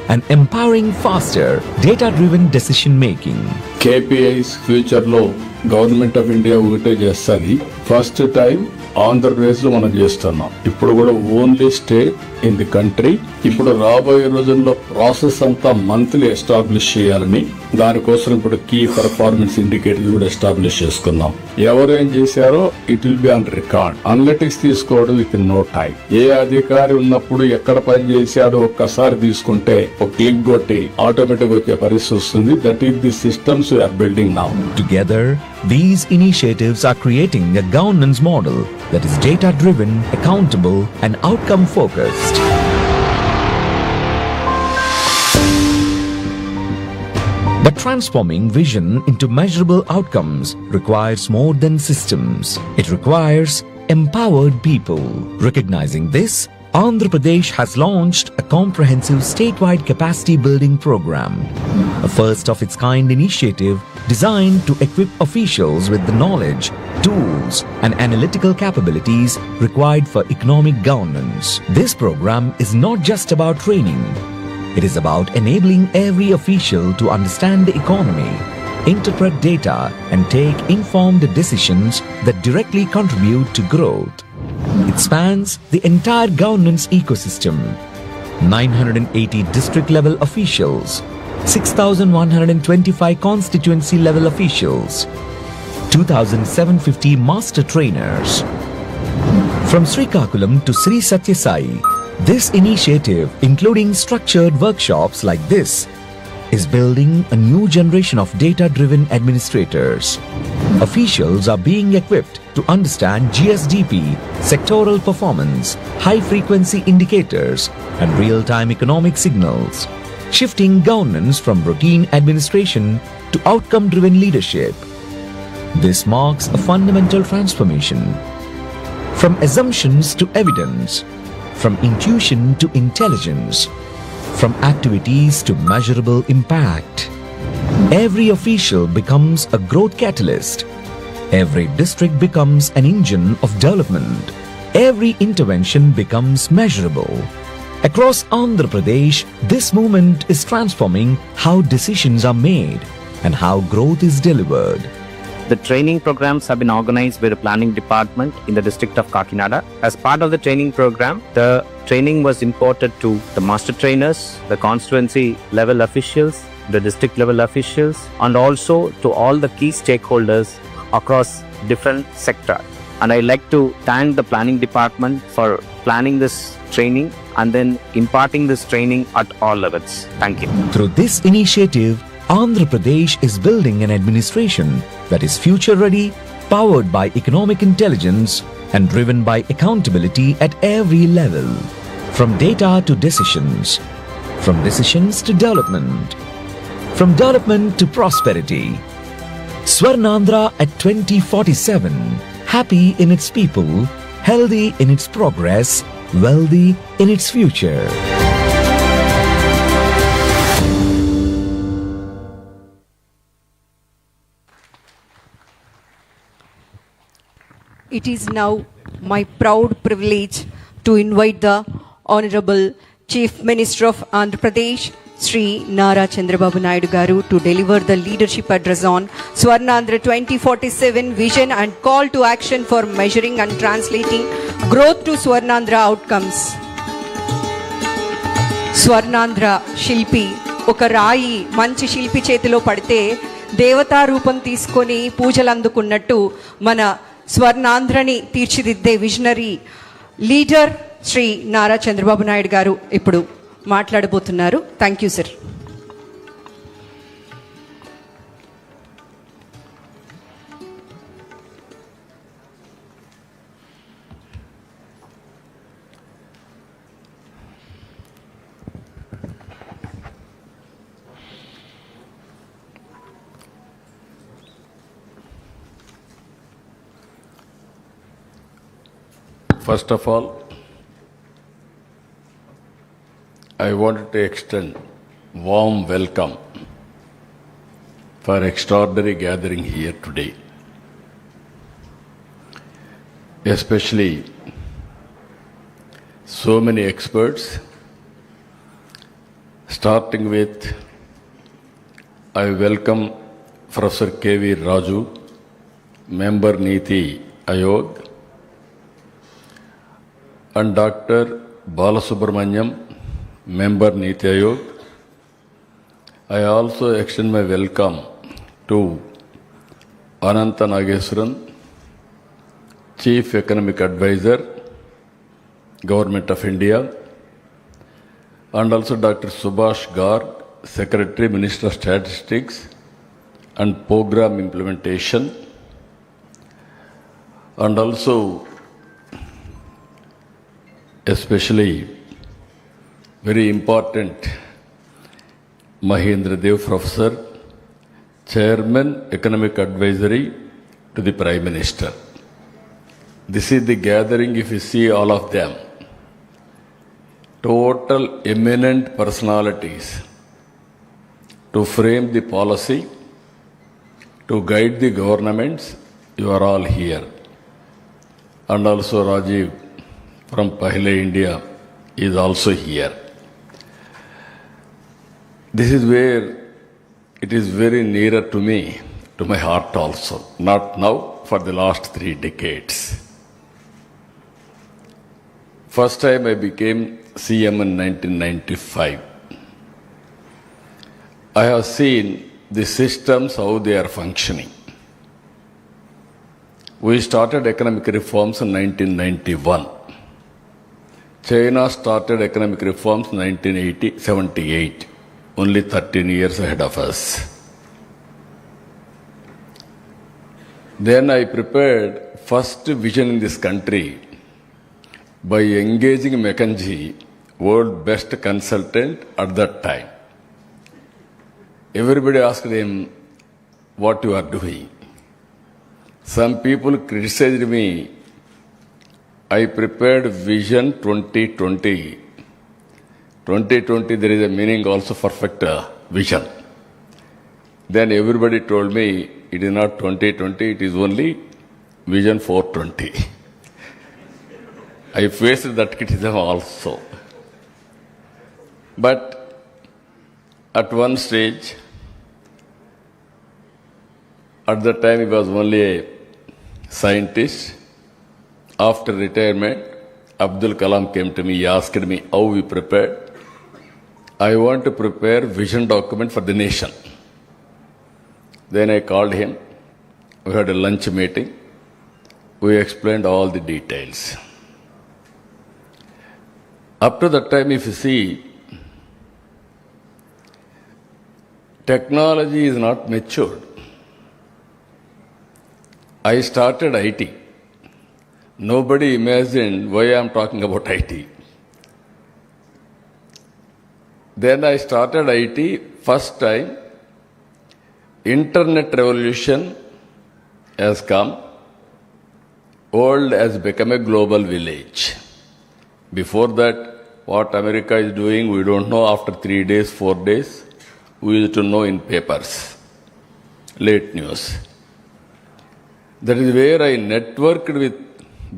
and empowering faster, data-driven decision-making. KPIs future లో government of India ఒకటే చేస్తుంది. First time Andhra Pradesh లో మనం చేస్తున్నాం. ఇప్పుడు కూడా only state in the country. ఇప్పుడు రాబోయే రోజుల్లో ప్రాసెస్ అంతా మంత్లీ ఎస్టాబ్లిష్ చేయాలని, దానికోసం ఇప్పుడు కీ పర్ఫార్మెన్స్ ఇండికేటర్ కూడా ఎస్టాబ్లిష్ చేసుకున్నాం. ఎవరేం చేశారో it will be on record. Analytics తీసుకోవడం విత్ ఇన్ నో టైం. ఏ అధికారి ఉన్నప్పుడు ఎక్కడ పని చేశాడో ఒక్కసారి తీసుకుంటే ఒక క్లిక్ కొట్టి ఆటోమేటిక్ వచ్చే పరిస్థితి వస్తుంది. That is the systems we are building now. Together, These initiatives are creating a governance model that is data-driven, accountable, and outcome-focused. But transforming vision into measurable outcomes requires more than systems. It requires empowered people. Recognizing this, Andhra Pradesh has launched a comprehensive statewide capacity building program, a first of its kind initiative designed to equip officials with the knowledge, tools, and analytical capabilities required for economic governance. This program is not just about training. It is about enabling every official to understand the economy, interpret data, and take informed decisions that directly contribute to growth. It spans the entire governance ecosystem. 980 district-level officials, 6,125 constituency-level officials, 2,750 master trainers. From Srikakulam to Sri Satya Sai, this initiative, including structured workshops like this, is building a new generation of data-driven administrators. Officials are being equipped to understand GSDP, sectoral performance, high-frequency indicators, and real-time economic signals, shifting governance from routine administration to outcome-driven leadership. This marks a fundamental transformation. From assumptions to evidence, from intuition to intelligence, from activities to measurable impact. Every official becomes a growth catalyst. Every district becomes an engine of development. Every intervention becomes measurable. Across Andhra Pradesh, this movement is transforming how decisions are made and how growth is delivered. The training programs have been organized by the planning department in the district of Kakinada. As part of the training program, the training was imparted to the master trainers, the constituency level officials, the district level officials, and also to all the key stakeholders across different sectors. And I'd like to thank the planning department for planning this training and then imparting this training at all levels. Thank you. Through this initiative, Andhra Pradesh is building an administration that is future-ready, powered by economic intelligence, and driven by accountability at every level. From data to decisions, from decisions to development, from development to prosperity. Swarnandhra at 2047, happy in its people, healthy in its progress, wealthy in its future. It is now my proud privilege to invite the Honorable Chief Minister of Andhra Pradesh, Sri Nara Chandrababu Naidu Garu, to deliver the leadership address on Swarnandhra 2047 vision and call to action for measuring and translating growth to Swarnandhra outcomes. Swarnandhra శిల్పి ఒక రాయి మంచి శిల్పి చేతిలో పడితే దేవతా రూపం తీసుకొని పూజలు అందుకున్నట్టు మన స్వర్ణాంధ్రని తీర్చిదిద్దే విజనరీ లీడర్ శ్రీ నారా చంద్రబాబు నాయుడు గారు ఇప్పుడు మాట్లాడబోతున్నారు. Thank you sir. First of all, I wanted to extend warm welcome for extraordinary gathering here today. Especially so many experts, starting with I welcome Professor K.V. Raju, Member Niti Ayog, and Dr. Balasubramanyam, Member Niti Ayog. I also extend my welcome to Ananta Nageswaran, Chief Economic Advisor, Government of India, and also Dr. Subhash Garg, Secretary, Minister of Statistics and Program Implementation, and also especially very important Mahendra Dev Professor, Chairman Economic Advisory to the Prime Minister. This is the gathering, if you see all of them, total eminent personalities to frame the policy, to guide the governments. You are all here. And also Rajiv from Pahle India is also here. This is where it is very nearer to me, to my heart also. Not now, for the last 3 decades. First time I became CM in 1995. I have seen the systems, how they are functioning. We started economic reforms in 1991. China started economic reforms in 1978, only 13 years ahead of us. Then I prepared first vision in this country by engaging McKinsey, world best consultant at that time. Everybody asked him, what you are doing? Some people criticized me. I prepared Vision 2020. 2020, there is a meaning also, perfect vision. Then everybody told me, it is not 2020, it is only Vision 420. I faced that criticism also. But at one stage, at that time he was only a scientist. After retirement, Abdul Kalam came to me, he asked me how we prepared. I want to prepare vision document for the nation. Then I called him. We had a lunch meeting. We explained all the details. Up to that time, if you see, technology is not matured. I started IT. Nobody imagined why I am talking about IT. Then I started IT, first time, internet revolution has come, world has become a global village. Before that, what America is doing, we don't know. After 3 days, 4 days, we used to know in papers, late news. That is where I networked with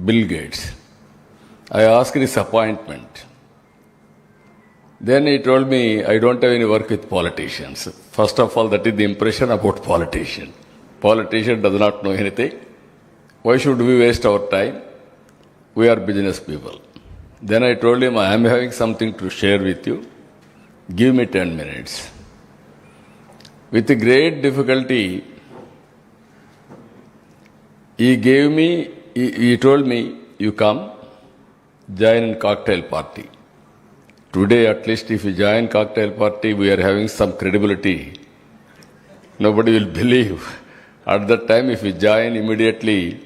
Bill Gates. I asked his appointment. Then he told me, I don't have any work with politicians. First of all, that is the impression about politician. Politician does not know anything. Why should we waste our time? We are business people. Then I told him, I am having something to share with you. Give me 10 minutes. With great difficulty, he told me, you come, join in cocktail party. Today, at least, if you join cocktail party, we are having some credibility. Nobody will believe. At that time, if you join immediately,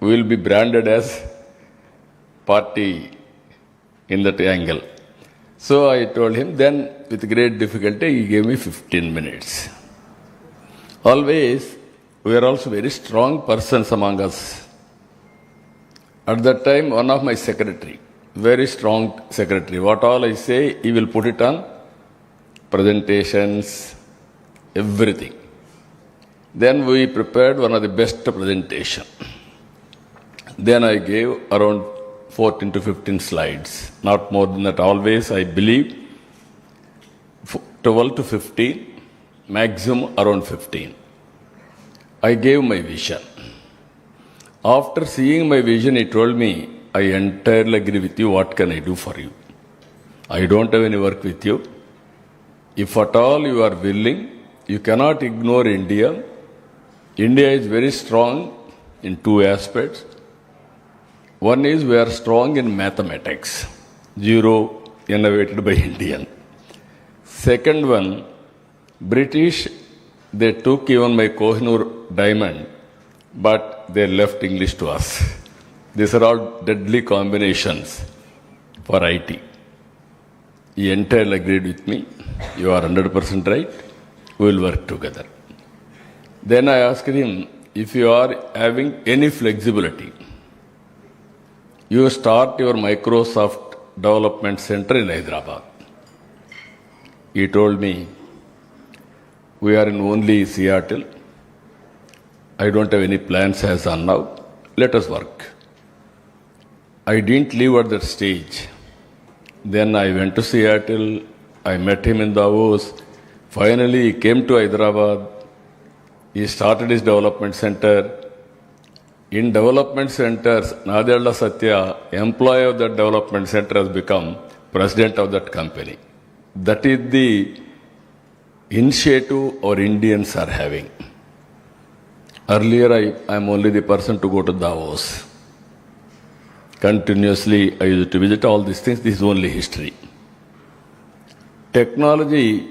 we will be branded as party in that angle. So I told him, then with great difficulty, he gave me 15 minutes. Always, we are also very strong persons among us. At that time, one of my secretary, very strong secretary, what all I say, he will put it on presentations, everything. Then we prepared one of the best presentation. Then I gave around 14 to 15 slides, not more than that. Always, I believe, 12 to 15, maximum around 15. I gave my vision. After seeing my vision, he told me, I entirely agree with you. What can I do for you? I don't have any work with you. If at all you are willing, you cannot ignore India. India is very strong in 2 aspects. One is we are strong in mathematics. Zero innovated by Indian. Second one, British, they took even my Kohinoor diamond, but they left English to us. These are all deadly combinations for IT. He entirely agreed with me. You are 100% right. We will work together. Then I asked him, if you are having any flexibility, you start your Microsoft Development Center in Hyderabad. He told me, we are in only Seattle. I don't have any plans as on now. Let us work. I didn't leave at that stage. Then I went to Seattle. I met him in Davos. Finally, he came to Hyderabad. He started his development center. In development centers, Nadella Satya, employee of that development center, has become president of that company. That is the initiative our Indians are having. Earlier, I am only the person to go to Davos. Continuously, I used to visit all these things. This is only history. Technology,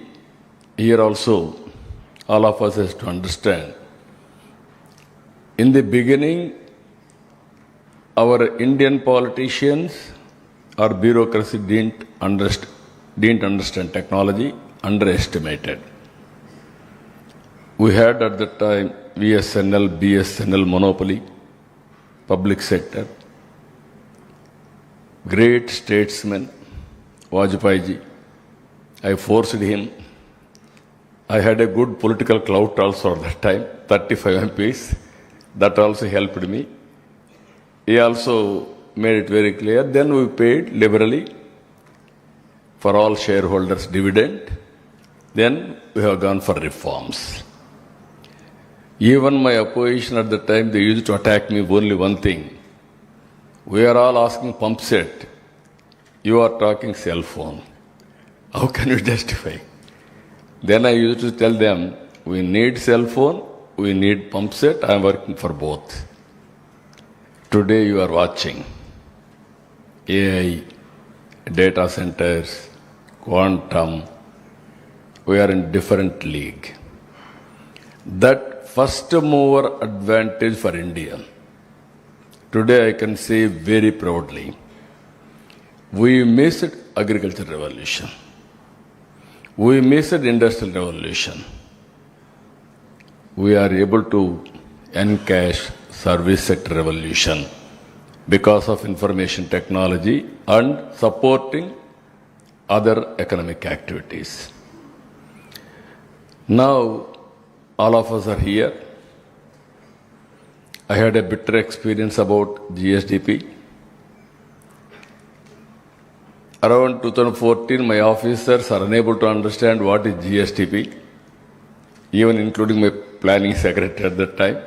here also, all of us has to understand. In the beginning, our Indian politicians or bureaucracy didn't understand technology, underestimated. We had at that time VSNL, BSNL monopoly, public sector. Great statesman, Vajpayee ji. I forced him. I had a good political clout also at that time, 35 MPs. That also helped me. He also made it very clear. Then we paid liberally for all shareholders dividend. Then we have gone for reforms. Even my opposition at the time, they used to attack me only one thing. We are all asking pump set. You are talking cell phone. How can you justify? Then I used to tell them, we need cell phone, we need pump set, I am working for both. Today you are watching AI, data centers, quantum. We are in different league. That first mover advantage for India. Today I can say very proudly, we missed agriculture revolution. We missed industrial revolution. We are able to encash service sector revolution because of information technology and supporting other economic activities. Now, all of us are here. I had a bitter experience about GSDP. Around 2014, my officers are unable to understand what is GSDP, even including my planning secretary at that time.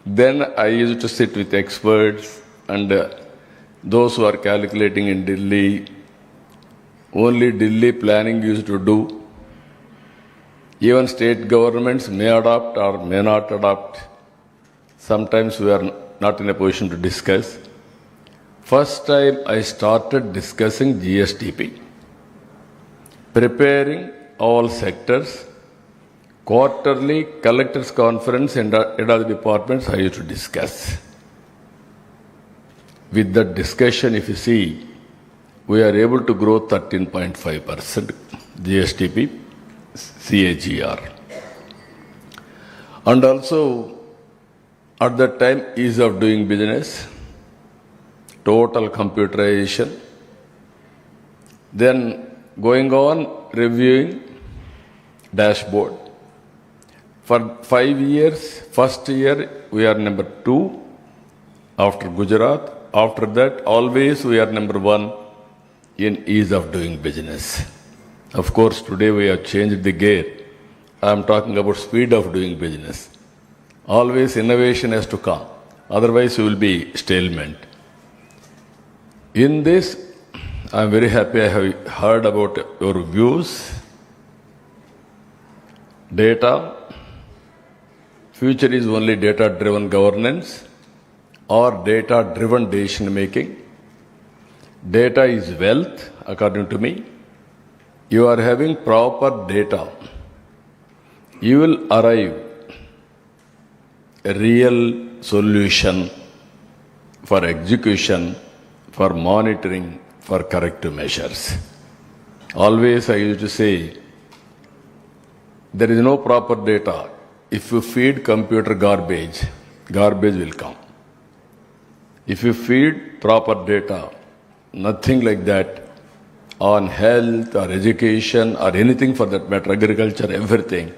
Then I used to sit with experts and those who are calculating in Delhi. Only Delhi planning used to do. Even state governments may adopt or may not adopt. Sometimes we are not in a position to discuss. First time I started discussing GSDP, preparing all sectors, quarterly collectors conference and head of the departments I used to discuss. With that discussion, if you see, we are able to grow 13.5% GSDP CAGR. And also, at that time, ease of doing business, total computerization, then going on reviewing dashboard. For 5 years, first year we are number 2 after Gujarat. After that, always we are number 1 in ease of doing business. Of course, today we have changed the gear. I am talking about speed of doing business. Always innovation has to come. Otherwise, you will be stalemate. In this, I am very happy I have heard about your views. Data. Future is only data-driven governance or data-driven decision-making. Data is wealth, according to me. You are having proper data. You will arrive a real solution for execution, for monitoring, for corrective measures. Always I used to say, there is no proper data. If you feed computer garbage, garbage will come. If you feed proper data, nothing like that, on health or education or anything for that matter, agriculture, everything,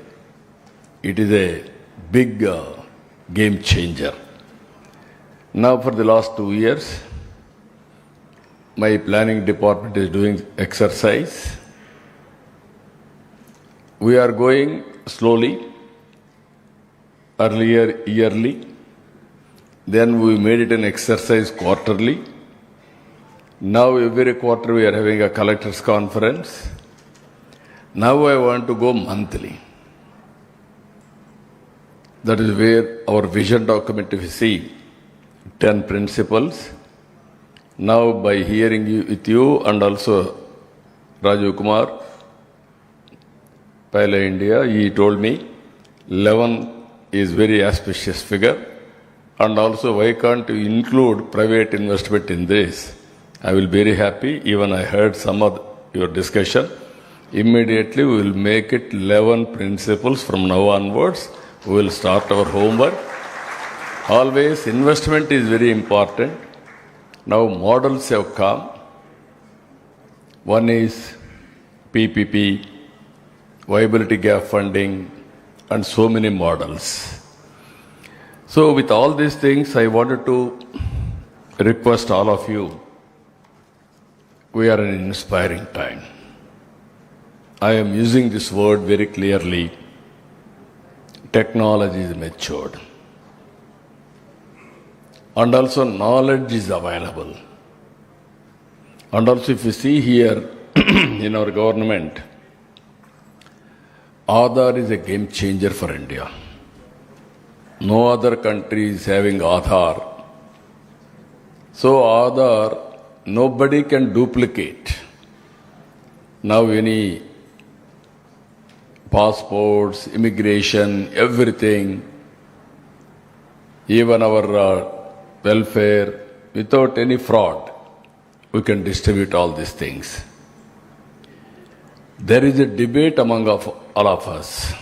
it is a big game changer. Now for the last 2 years, my planning department is doing exercise. We are going slowly, earlier yearly, then we made it an exercise quarterly. Now every quarter we are having a collectors conference. Now I want to go monthly. That is where our vision document, if you see, 10 principles. Now by hearing you with you and also Raju Kumar, Pala India, he told me 11 is very auspicious figure. And also why can't you include private investment in this? I will be very happy. Even I heard some of your discussion. Immediately we will make it 11 principles from now onwards. We will start our homework. Always investment is very important. Now models have come. One is PPP, viability gap funding, and so many models. So with all these things, I wanted to request all of you, we are in an inspiring time. I am using this word very clearly. Technology is matured. And also knowledge is available. And also if you see here in our government, Aadhaar is a game changer for India. No other country is having Aadhaar. So Aadhaar, nobody can duplicate. Now any passports, immigration, everything, even our welfare, without any fraud, we can distribute all these things. There is a debate among all of us.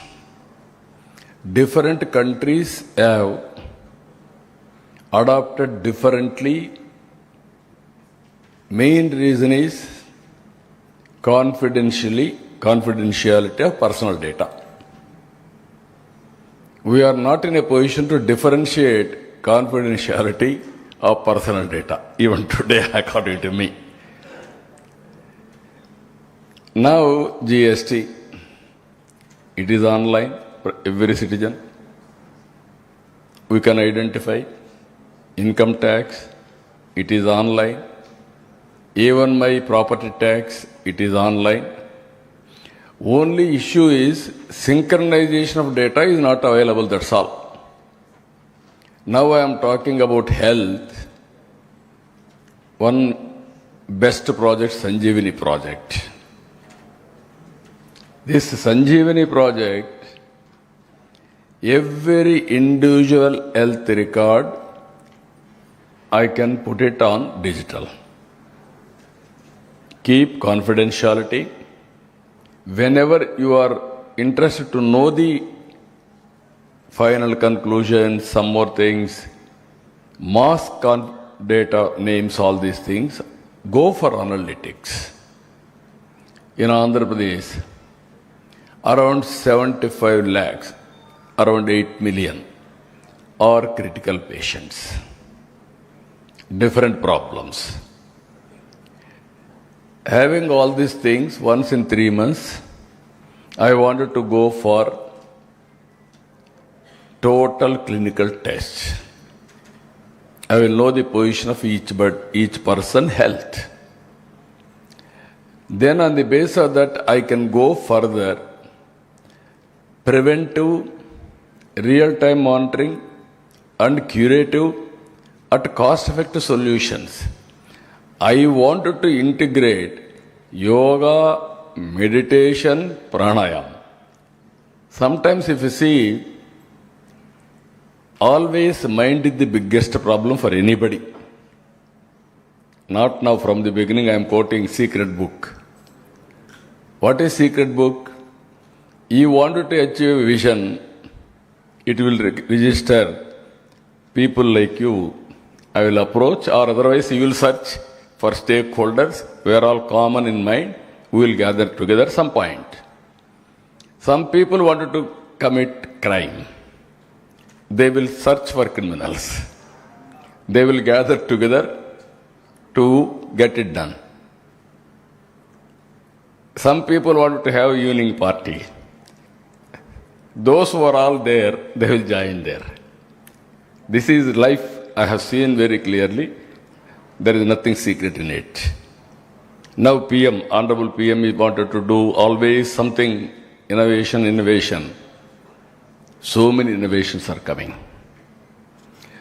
Different countries have adopted differently. Main reason is confidentiality of personal data. We are not in a position to differentiate confidentiality of personal data, even today, according to me. Now, GST, it is online for every citizen. We can identify income tax, it is online. Even my property tax, it is online. Only issue is synchronization of data is not available, that's all. Now I am talking about health. One best project, Sanjeevani project. This Sanjeevani project, every individual health record, I can put it on digital. Keep confidentiality. Whenever you are interested to know the final conclusions, some more things, mask data, names, all these things, go for analytics. In Andhra Pradesh, around 75 lakhs, around 8 million are critical patients. Different problems. Having all these things, once in 3 months, I wanted to go for total clinical tests. I will know the position of each person health. Then on the basis of that, I can go further. Preventive, real-time monitoring, and curative at cost-effective solutions. I wanted to integrate yoga, meditation, pranayama. Sometimes if you see, always mind is the biggest problem for anybody. Not now, from the beginning I am quoting secret book. What is secret book? You wanted to achieve a vision, it will register people like you. I will approach, or otherwise you will search for stakeholders. We are all common in mind. We will gather together some point. Some people wanted to commit crime. They will search for criminals. They will gather together to get it done. Some people wanted to have a evening party. Those who are all there, they will join there. This is life I have seen very clearly. There is nothing secret in it. Now PM, Honorable PM, is wanted to do always something, innovation. So many innovations are coming.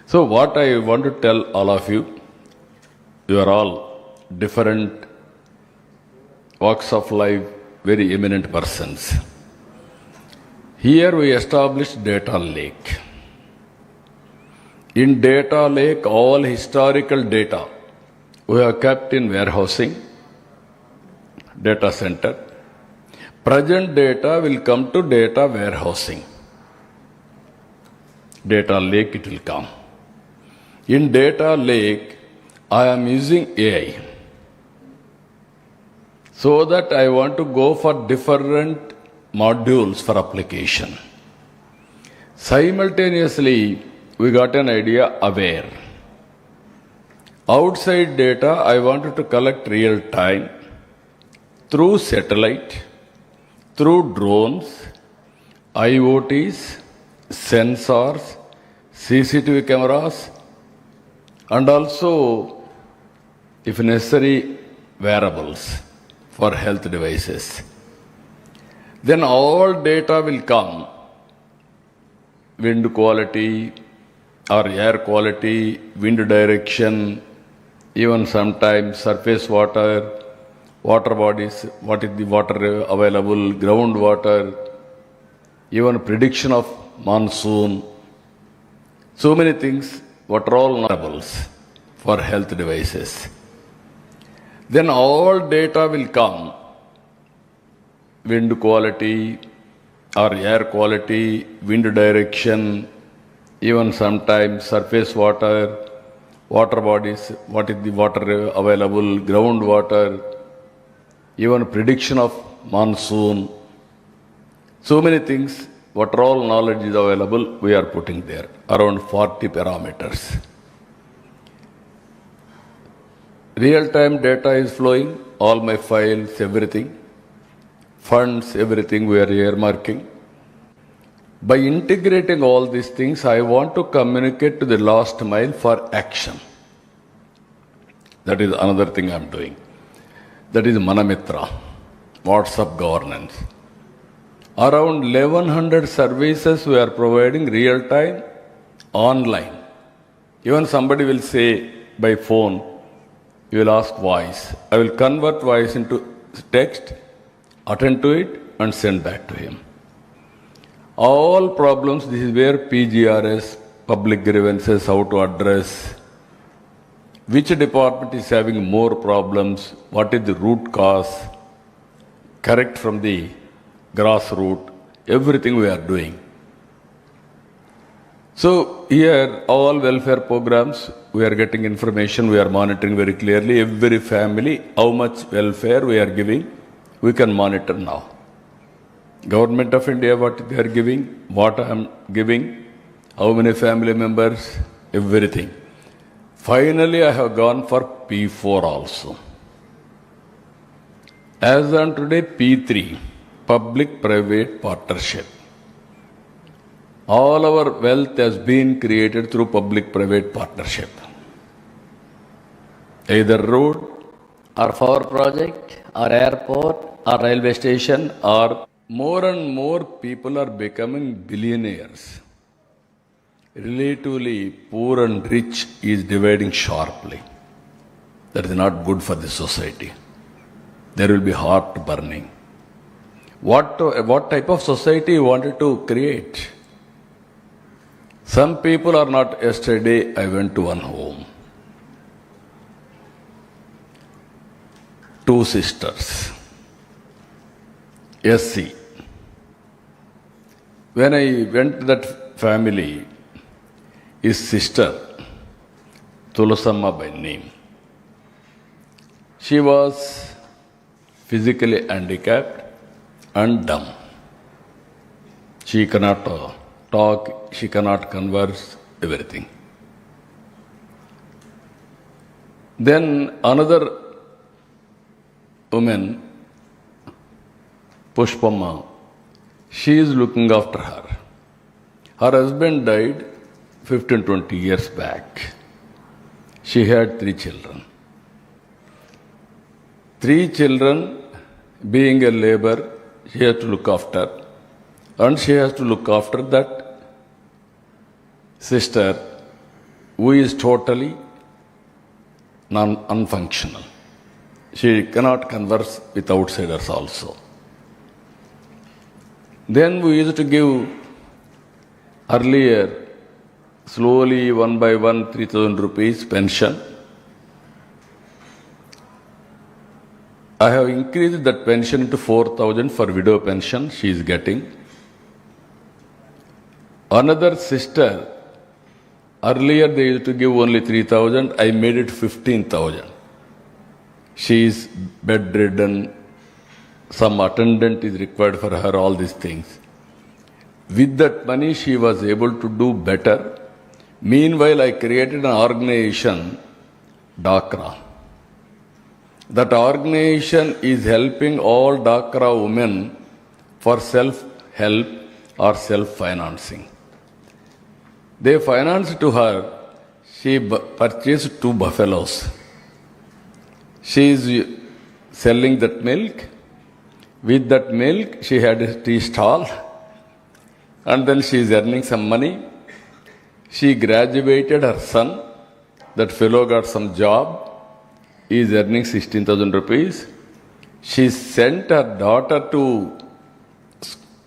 So what I want to tell all of you, you are all different walks of life, very eminent persons. Here we established data lake. In data lake, all historical data we have kept in warehousing, data center. Present data will come to data warehousing. Data lake it will come. In data lake, I am using AI. So that I want to go for different modules for application. Simultaneously, we got an idea aware. Outside data, I wanted to collect real time through satellite, through drones, IoTs, sensors, CCTV cameras, and also, if necessary, wearables for health devices. Then all data will come. Wind quality or air quality, wind direction, even sometimes surface water, water bodies, what is the water available, groundwater, even prediction of monsoon. So many things, what are all variables for health devices. Then all data will come. Wind quality or air quality, wind direction, even sometimes surface water, water bodies, what is the water available, groundwater, even prediction of monsoon. So many things, what all knowledge is available, we are putting there, around 40 parameters. Real-time data is flowing, all my files, everything. Funds, everything we are earmarking. By integrating all these things, I want to communicate to the last mile for action. That is another thing I am doing. That is Manamitra, WhatsApp governance. Around 1100 services we are providing real time, online. Even somebody will say by phone, you will ask voice. I will convert voice into text, attend to it and send back to him. All problems, this is where PGRS, public grievances, how to address, which department is having more problems, what is the root cause, correct from the grassroots, everything we are doing. So here, all welfare programs, we are getting information, we are monitoring very clearly, every family, how much welfare we are giving, we can monitor now. Government of India, what they are giving, what I am giving, how many family members, everything. Finally, I have gone for P4 also. As on today, P3, public-private partnership. All our wealth has been created through public-private partnership. Either road, or power project, or airport, or railway station, or more and more people are becoming billionaires. Relatively, poor and rich is dividing sharply. That is not good for the society. There will be heart burning. What type of society you wanted to create? Some people are not. Yesterday, I went to one home. 2 sisters. SC. When I went to that family, his sister, Tulasamma by name, she was physically handicapped and dumb. She cannot talk, she cannot converse, everything. Then another woman, Pushpamma, she is looking after her. Her husband died 15-20 years back. She had 3 children. 3 children, being a labor, she has to look after. And she has to look after that sister who is totally unfunctional. She cannot converse with outsiders also. Then we used to give earlier, slowly, one by one, 3,000 rupees pension. I have increased that pension to 4,000 for widow pension she is getting. Another sister, earlier they used to give only 3,000, I made it 15,000. She is bedridden, some attendant is required for her, all these things. With that money, she was able to do better. Meanwhile, I created an organization, Dakra. That organization is helping all Dakra women for self-help or self-financing. They financed to her, she purchased 2 buffaloes. She is selling that milk. With that milk, she had a tea stall. And then she is earning some money. She graduated her son. That fellow got some job. He is earning 16,000 rupees. She sent her daughter to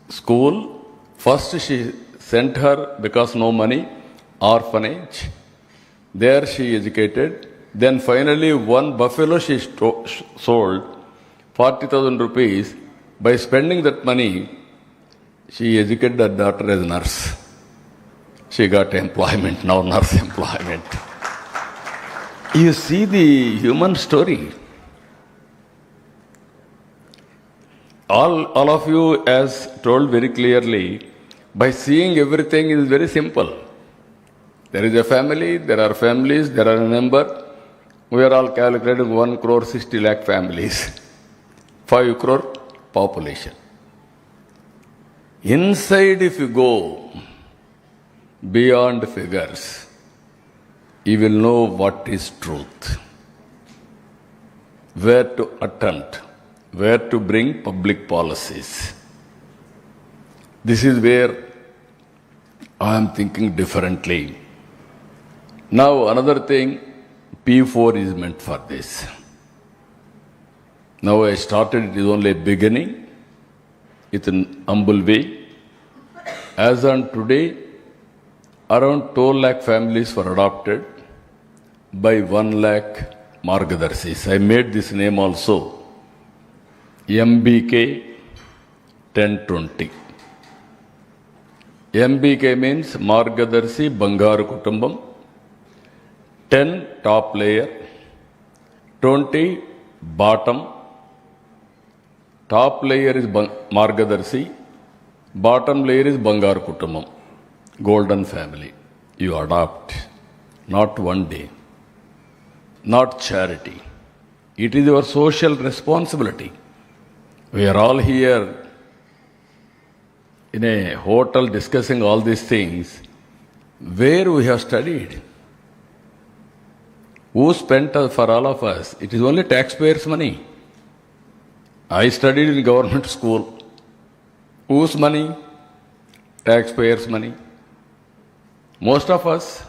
school. First she sent her, because no money, orphanage. There she educated. Then finally 1 buffalo she sold, 40,000 rupees. By spending that money, she educated her daughter as a nurse. She got employment, now nurse employment. You see the human story. All of you, as told very clearly, by seeing everything is very simple. There is a family, there are families, there are a number. We are all calculating 1 crore 60 lakh families, 5 crore population. Inside, if you go beyond figures, you will know what is truth, where to attempt, where to bring public policies. This is where I am thinking differently. Now, another thing, P4 is meant for this. Now I started, it is only a beginning. It's an humble way. As on today, around 12 lakh families were adopted by 1 lakh Margadarsis. I made this name also, MBK 1020. MBK means Margadarsi Bangaru Kutumbam. 10 top layer, 20 bottom. Top layer is Margadarsi, bottom layer is Bangaru Kutumbam, golden family. You adopt, not one day, not charity. It is your social responsibility. We are all here in a hotel discussing all these things. Where we have studied? Who spent for all of us? It is only taxpayers' money. I studied in government school. Whose money? Taxpayers' money. Most of us,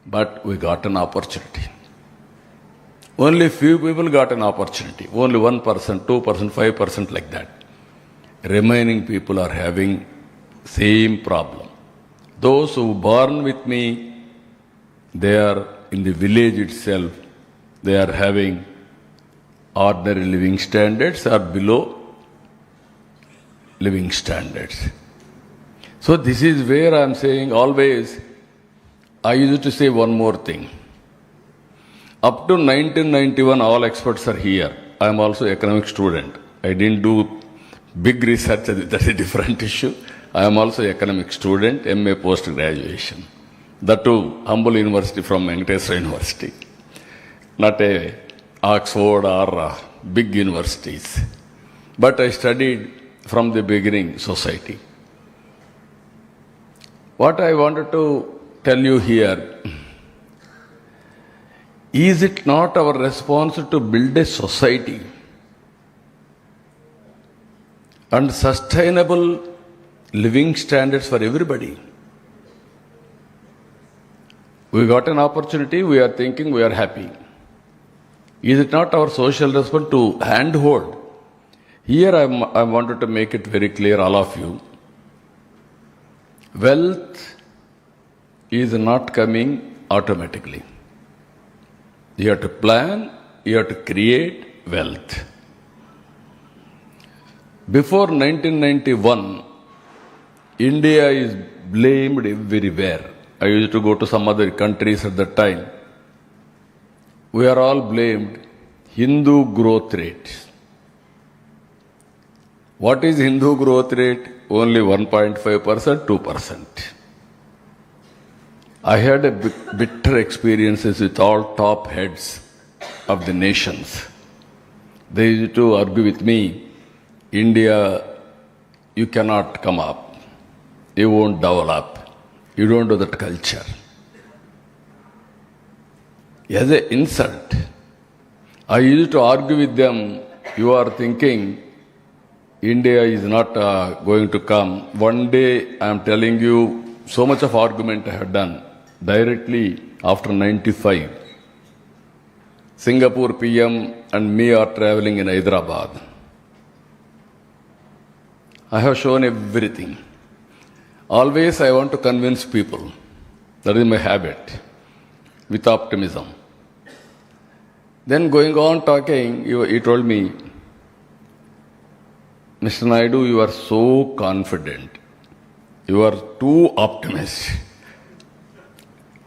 but we got an opportunity. Only few people got an opportunity. Only 1%, 2%, 5% like that. Remaining people are having same problem. Those who born with me, they are in the village itself, they are having ordinary living standards or below living standards. So this is where I am saying always, I used to say one more thing. Up to 1991, all experts are here. I am also an economic student. I didn't do big research, that's a different issue. I am also an economic student, MA post-graduation. That too, humble university from Venkateswara University. Not a Oxford or big universities. But I studied from the beginning society. What I wanted to tell you here, is it not our responsibility to build a society and sustainable living standards for everybody? We got an opportunity, we are thinking, we are happy. Is it not our social responsibility to handhold? Here I wanted to make it very clear, all of you. Wealth is not coming automatically. You have to plan, you have to create wealth. Before 1991, India is blamed everywhere. I used to go to some other countries at that time. We are all blamed Hindu growth rate. What is Hindu growth rate? Only 1.5%, 2%. I had a bitter experiences with all top heads of the nations. They used to argue with me, India, you cannot come up. You won't develop. You don't do that culture. As an insult, I used to argue with them, you are thinking India is not going to come. One day, I am telling you, so much of argument I have done. Directly after 95, Singapore PM and me are traveling in Hyderabad. I have shown everything. Always I want to convince people. That is my habit, with optimism. Then going on talking, he told me, Mr. Naidu, you are so confident. You are too optimistic.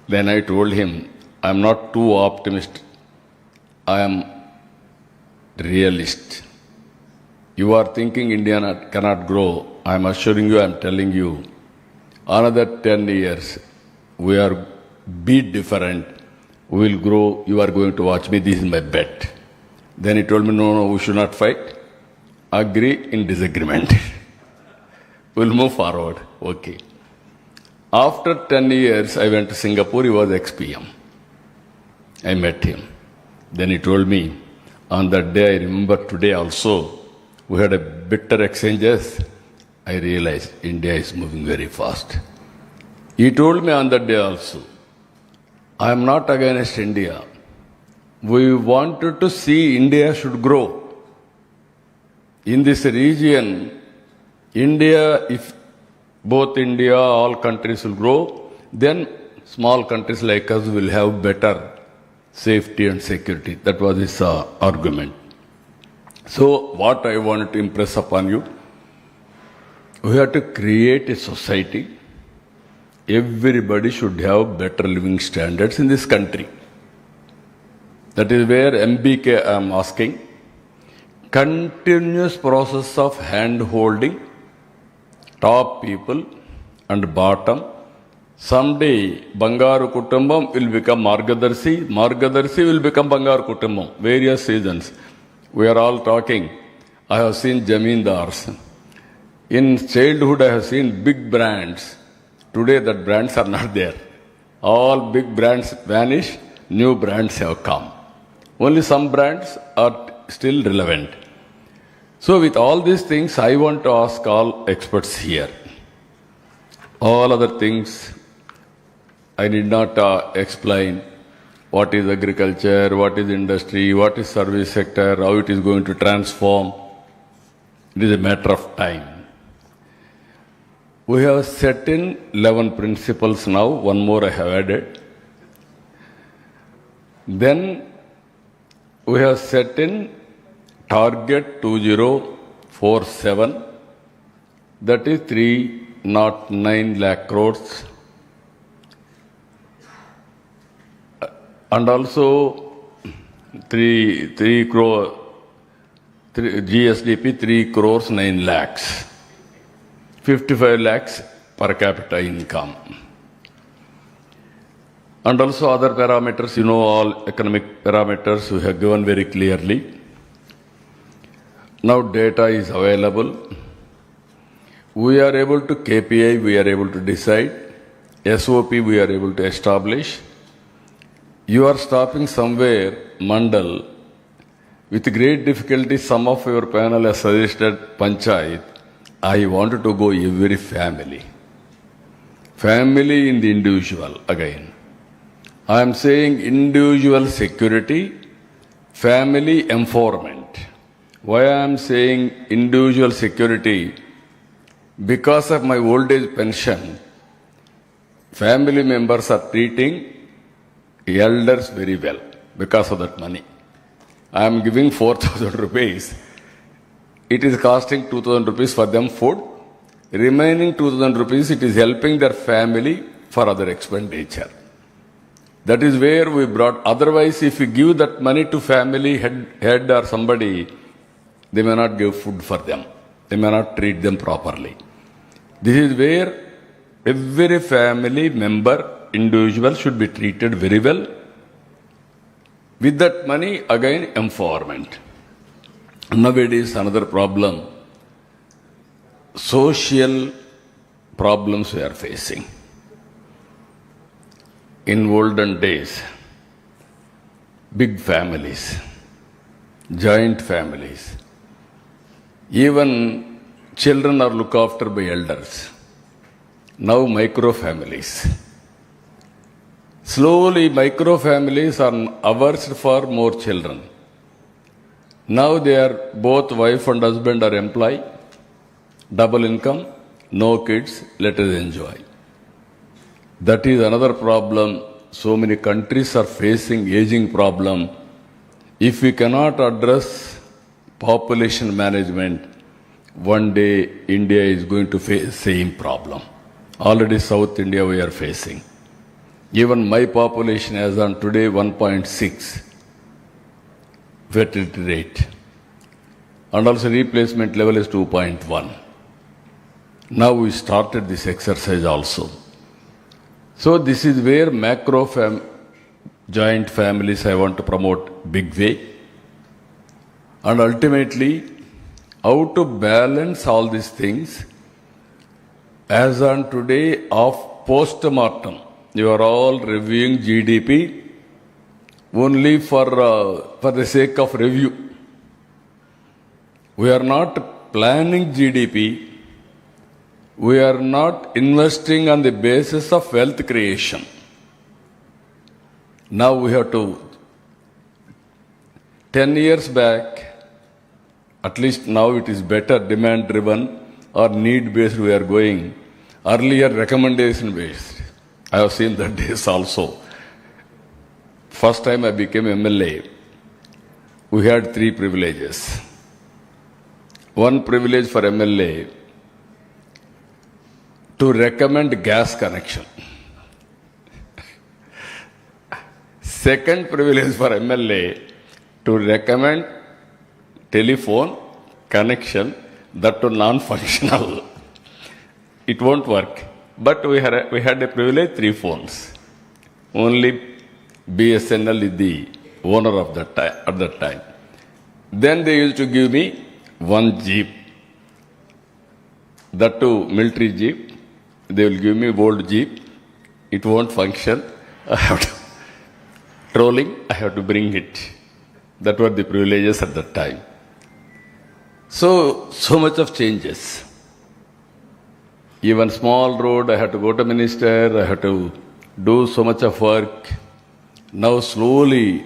Then I told him, I am not too optimistic. I am realist. You are thinking India cannot grow. I am assuring you, I am telling you, another 10 years, we are be different. We will grow. You are going to watch me. This is my bet. Then he told me, no, we should not fight. Agree in disagreement. We'll move forward. Okay. After 10 years, I went to Singapore. He was ex-PM. I met him. Then he told me, on that day, I remember today also, we had a bitter exchanges. I realized India is moving very fast. He told me on that day also, I am not against India. We wanted to see India should grow. In this region, India, if both India, all countries will grow, then small countries like us will have better safety and security. That was his argument. So what I wanted to impress upon you, we have to create a society. Everybody should have better living standards in this country. That is where MBK I am asking. Continuous process of hand-holding top people and bottom. Someday, Bangaru Kutumbam will become Margadarsi. Margadarsi will become Bangaru Kutumbam. Various seasons. We are all talking. I have seen Jamindars. In childhood, I have seen big brands. Today, that brands are not there. All big brands vanish. New brands have come. Only some brands are still relevant. So with all these things, I want to ask all experts here. All other things, I need not explain what is agriculture, what is industry, what is service sector, how it is going to transform. It is a matter of time. We have set in 11 principles now, one more I have added. Then we have set in target 2047, that is 309 lakh crores. And also GSDP 3 crores 9 lakhs, 55 lakhs per capita income. And also other parameters, all economic parameters we have given very clearly. Now data is available. We are able to KPI, we are able to decide. SOP we are able to establish. You are stopping somewhere, Mandal. With great difficulty, some of your panel has suggested Panchayat. I wanted to go every family. Family in the individual again. I am saying individual security, family empowerment. Why I am saying individual security? Because of my old age pension, family members are treating elders very well because of that money. I am giving 4,000 rupees. It is costing 2,000 rupees for them food. Remaining 2,000 rupees, it is helping their family for other expenditure. That is where we brought. Otherwise, if you give that money to family head or somebody, they may not give food for them. They may not treat them properly. This is where every family member, individual should be treated very well. With that money, again, empowerment. Nowadays, another problem, social problems we are facing. In olden days, big families, joint families, even children are looked after by elders. Now micro families. Slowly micro families are averse for more children. Now they are both wife and husband are employed, double income, no kids, let us enjoy. That is another problem. So many countries are facing aging problem. If we cannot address population management, one day India is going to face same problem. Already South India we are facing. Even my population as on today 1.6 fertility rate. And also replacement level is 2.1. Now we started this exercise also. So this is where joint families I want to promote big way. And ultimately, how to balance all these things. As on today of post-mortem, you are all reviewing GDP only for the sake of review. We are not planning GDP. We are not investing on the basis of wealth creation. Now we have to, 10 years back, at least now it is better demand driven or need based we are going. Earlier recommendation based. I have seen that days also. First time I became MLA, we had 3 privileges. One privilege for MLA, to recommend gas connection. Second privilege for MLA, to recommend telephone connection, that to non-functional. It won't work. But we had a privilege, 3 phones. Only BSNL is the owner of that time, at that time. Then they used to give me 1 jeep. That too, military jeep. They will give me old jeep. It won't function. I have to, trolling, I have to bring it. That were the privileges at that time. So much of changes. Even small road, I have to go to minister, I have to do so much of work. Now slowly,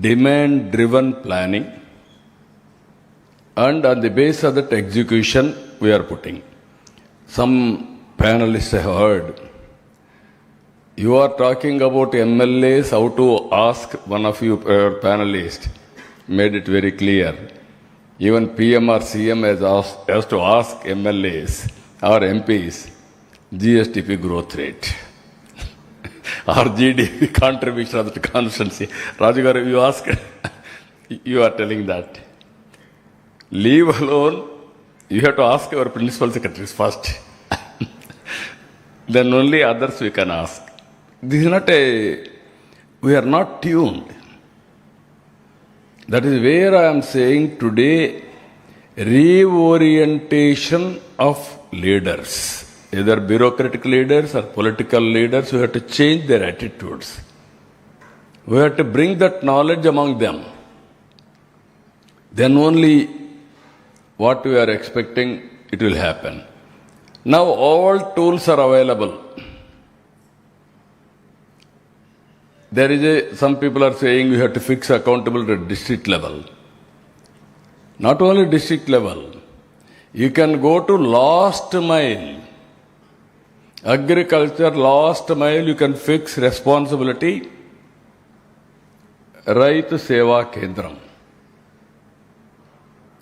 demand-driven planning, and on the basis of that execution, we are putting. some panelists have heard. You are talking about MLAs, how to ask. One of you panelists made it very clear. Even PM or CM has to ask MLAs or MPs GSTP growth rate or GDP contribution of the constituency. Rajagaru, you ask, you are telling that. Leave alone, you have to ask our principal secretaries first. Then only others we can ask. This is not we are not tuned. That is where I am saying today, reorientation of leaders, either bureaucratic leaders or political leaders, who have to change their attitudes. We have to bring that knowledge among them. Then only what we are expecting, it will happen. Now all tools are available. There is some people are saying we have to fix accountability at district level. Not only district level, you can go to last mile. Agriculture, last mile, you can fix responsibility. Raitu Seva Kendram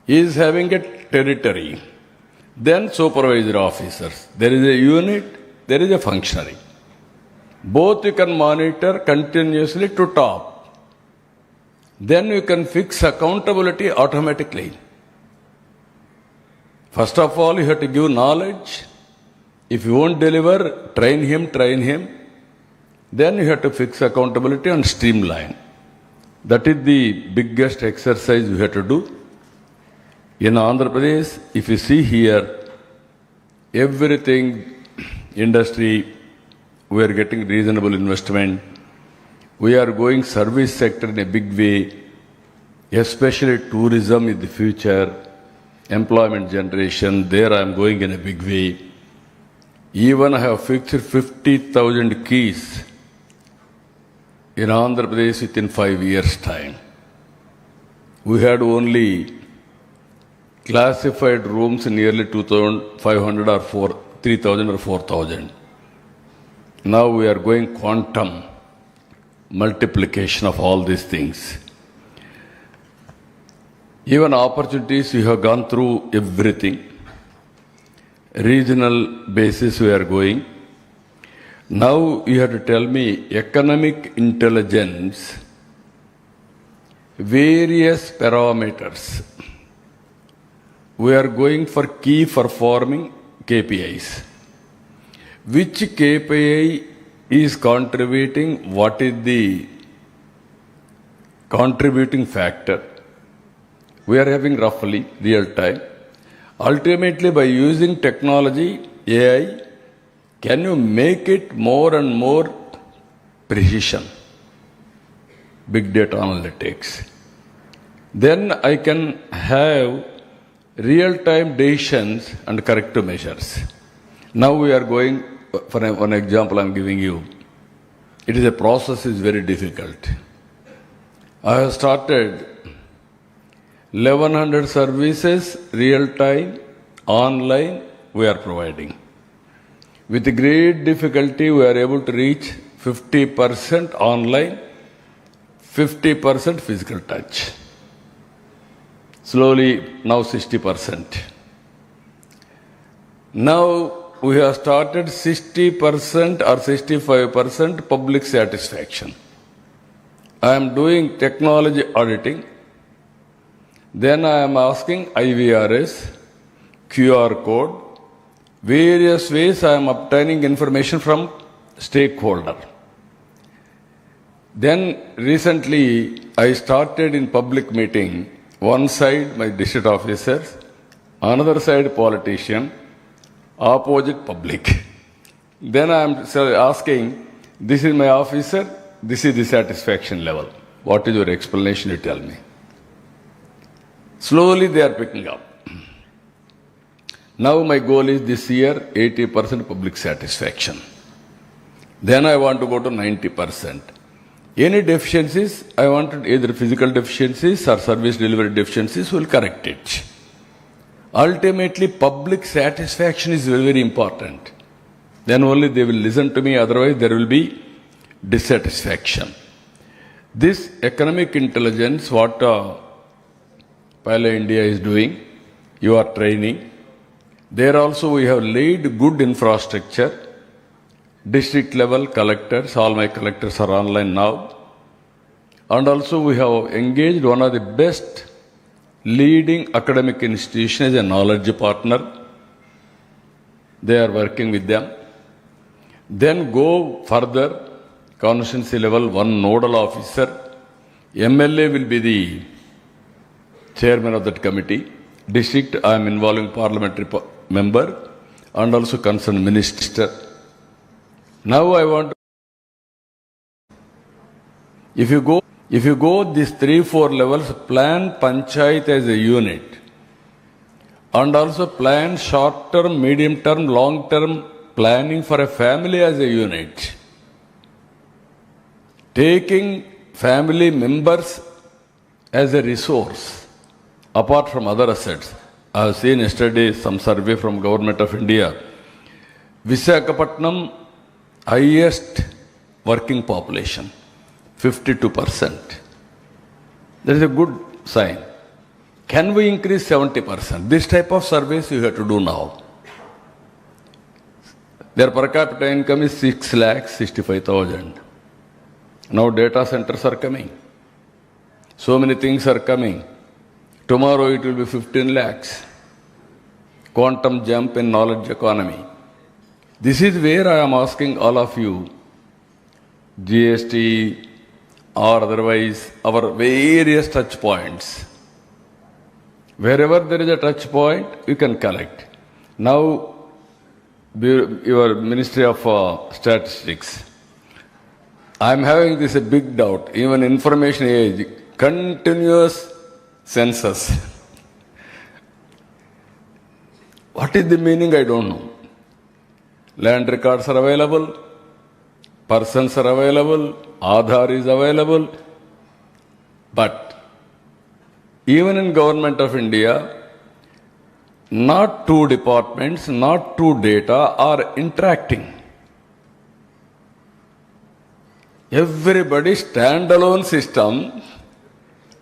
is having a territory. Then supervisor officers. There is a unit, there is a functionary. Both you can monitor continuously to top. Then you can fix accountability automatically. First of all, you have to give knowledge. If you won't deliver, train him. Then you have to fix accountability and streamline. That is the biggest exercise we have to do. In Andhra Pradesh, if you see here, everything, industry, we are getting reasonable investment. We are going service sector in a big way, especially tourism in the future, employment generation, there I am going in a big way. Even I have fixed 50,000 keys in Andhra Pradesh within 5 years' time. We had only classified rooms nearly 2,500 or 3,000 or 4,000. Now we are going quantum multiplication of all these things. Even opportunities, we have gone through everything. Regional basis we are going. Now you have to tell me economic intelligence, various parameters. We are going for key performing KPIs. Which KPI is contributing, what is the contributing factor? We are having roughly real time. Ultimately, by using technology, AI, can you make it more and more precision? Big data analytics. Then I can have real-time decisions and corrective measures. Now we are going, for one example I am giving you. It is a process, is very difficult. I have started 1100 services, real-time, online, we are providing. With great difficulty, we are able to reach 50% online, 50% physical touch. Slowly, now 60%. Now, we have started 60% or 65% public satisfaction. I am doing technology auditing. Then I am asking IVRS, QR code, various ways I am obtaining information from stakeholder. Then recently I started in public meeting, one side my district officers, another side politician, opposite public. Then I am asking, this is my officer, this is the satisfaction level. What is your explanation, you tell me. Slowly they are picking up. Now my goal is this year 80% public satisfaction. Then I want to go to 90%. Any deficiencies, I want either physical deficiencies or service delivery deficiencies, will correct it. Ultimately, public satisfaction is very, very important. Then only they will listen to me, otherwise there will be dissatisfaction. This economic intelligence, what Pala India is doing, you are training. There also we have laid good infrastructure. District level collectors, all my collectors are online now. And also we have engaged one of the best leading academic institutions as a knowledge partner. They are working with them. Then go further, constituency level, one nodal officer. MLA will be the chairman of that committee. District, I am involving parliamentary member and also concerned minister. Now I want to, if you go these 3-4 levels, plan panchayat as a unit and also plan short term, medium term, long term planning for a family as a unit. Taking family members as a resource apart from other assets. I have seen yesterday some survey from Government of India. Visakhapatnam, highest working population, 52%. That is a good sign. Can we increase 70%? This type of surveys you have to do now. Their per capita income is 6,65,000. Now data centers are coming. So many things are coming. Tomorrow it will be 15 lakhs. Quantum jump in knowledge economy. This is where I am asking all of you, GST or otherwise, our various touch points. Wherever there is a touch point, you can collect. Now, your Ministry of Statistics, I am having this a big doubt. Even information age, continuous census. What is the meaning? I don't know. Land records are available, persons are available, Aadhaar is available, but even in Government of India, not two departments, not two data are interacting. Everybody standalone system,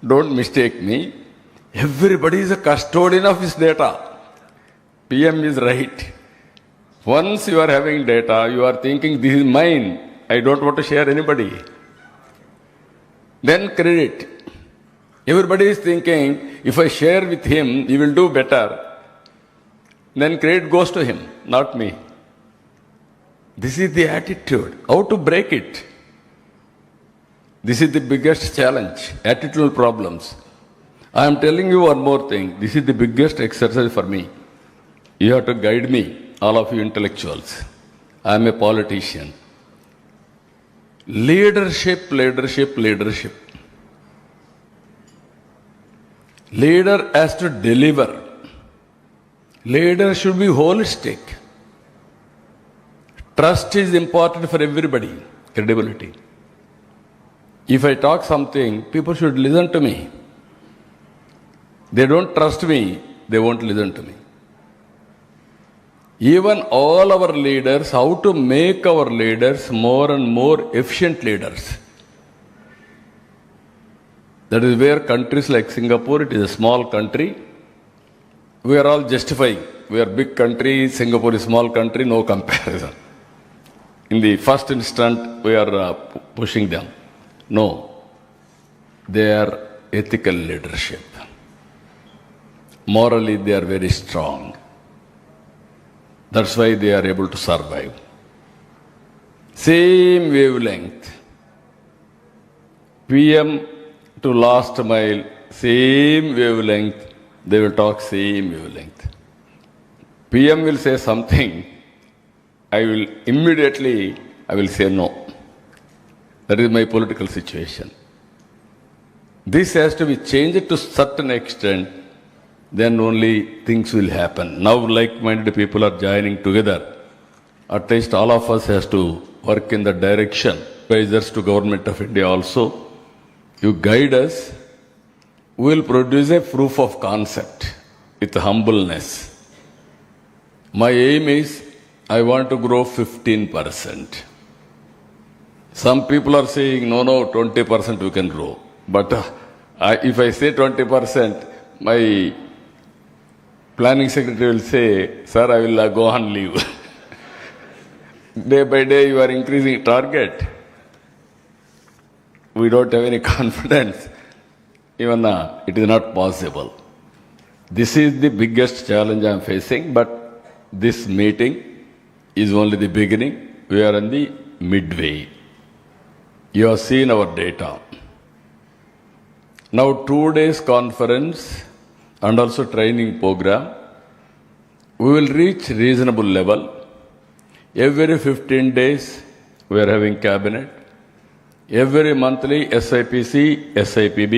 don't mistake me, everybody is a custodian of his data. PM is right. Once you are having data, you are thinking, this is mine, I don't want to share anybody. Then credit. Everybody is thinking, if I share with him, he will do better. Then credit goes to him, not me. This is the attitude. How to break it? This is the biggest challenge, attitudinal problems. I am telling you one more thing. This is the biggest exercise for me. You have to guide me, all of you intellectuals. I am a politician. Leadership, leadership, leadership. Leader has to deliver. Leader should be holistic. Trust is important for everybody. Credibility. If I talk something, people should listen to me. They don't trust me, they won't listen to me. Even all our leaders, how to make our leaders more and more efficient leaders. That is where countries like Singapore, it is a small country. We are all justifying. We are big country, Singapore is small country, no comparison. In the first instant, we are pushing them. No, they are ethical leadership. Morally, they are very strong. That's why they are able to survive. Same wavelength. PM to last mile, same wavelength. They will talk same wavelength. PM will say something, I will say no. That is my political situation. This has to be changed to a certain extent, then only things will happen. Now like-minded people are joining together. At least all of us has to work in the direction. Advisors to Government of India also. You guide us, we will produce a proof of concept with humbleness. My aim is I want to grow 15%. Some people are saying, no, 20% we can grow. But if I say 20%, my planning secretary will say, sir, I will go on leave. Day by day, you are increasing target. We don't have any confidence. Even it is not possible. This is the biggest challenge I am facing, but this meeting is only the beginning. We are in the midway. You have seen our data. Now 2 days conference and also training program, we will reach reasonable level. Every 15 days we are having cabinet. Every monthly SIPC, SIPB.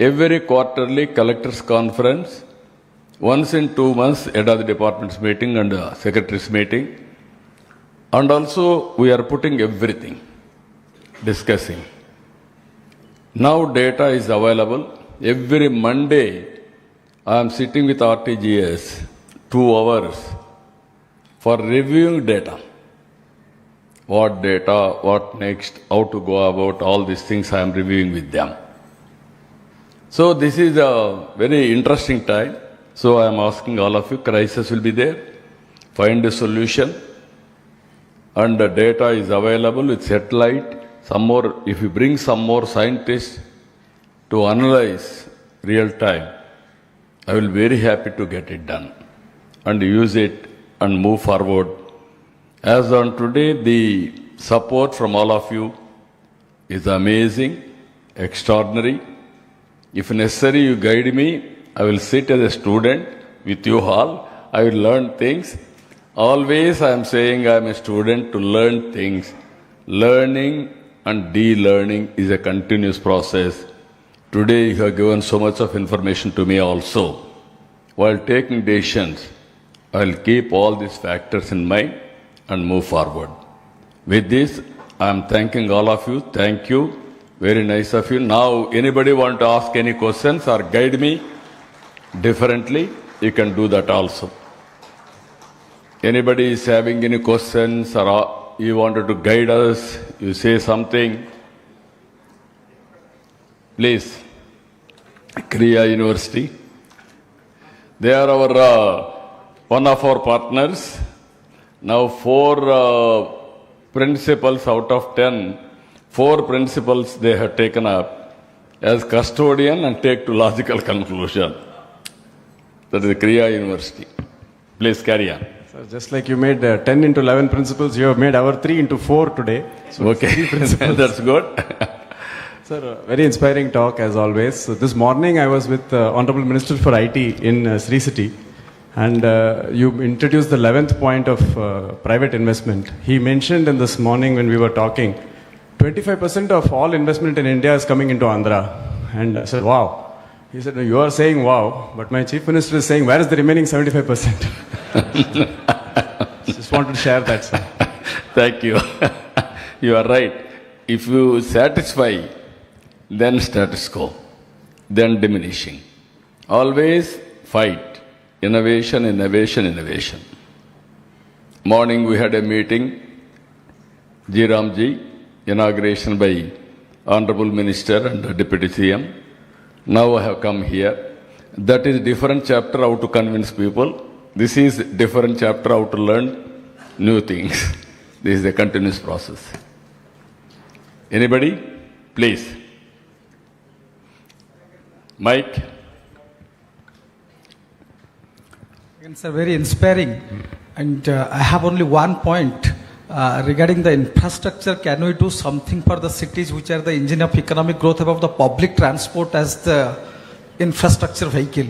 Every quarterly collectors conference. Once in 2 months head of the department's meeting and secretary's meeting. And also we are putting everything, discussing. Now data is available. Every Monday I am sitting with RTGS 2 hours for reviewing data. What data, what next, how to go about, all these things I am reviewing with them. So this is a very interesting time. So I am asking all of you, crisis will be there, find a solution, and the data is available with satellite. Some more, if you bring some more scientists to analyze real time, I will be very happy to get it done and use it and move forward. As on today, the support from all of you is amazing, extraordinary. If necessary, you guide me. I will sit as a student with you all. I will learn things. Always I am saying I am a student to learn things. Learning and de-learning is a continuous process. Today you have given so much of information to me also. While taking decisions, I will keep all these factors in mind and move forward. With this, I am thanking all of you. Thank you. Very nice of you. Now, anybody want to ask any questions or guide me differently? You can do that also. Anybody is having any questions or you wanted to guide us, you say something, please. Kriya University. They are our one of our partners. Now 4 principals out of 10, 4 principals they have taken up as custodian and take to logical conclusion. That is Kriya University. Please carry on. Sir, just like you made 10 into 11 principles, you have made our 3 into 4 today. So okay, that's good. Sir, very inspiring talk as always. So this morning I was with Honorable Minister for IT in Sri City, and you introduced the 11th point of private investment. He mentioned in this morning when we were talking, 25% of all investment in India is coming into Andhra. And I said, wow. He said, no, you are saying wow, but my Chief Minister is saying, where is the remaining 75%? Just wanted to share that, sir. Thank you. You are right. If you satisfy, then status quo, then diminishing. Always fight. Innovation, innovation, innovation. Morning we had a meeting, G. Ramji, inauguration by Honorable Minister and Deputy CM. Now I have come here. That is different chapter how to convince people. This is different chapter how to learn new things. This is a continuous process. Anybody? Please. Mike. It's very inspiring. And I have only one point regarding the infrastructure. Can we do something for the cities which are the engine of economic growth above the public transport as the infrastructure vehicle?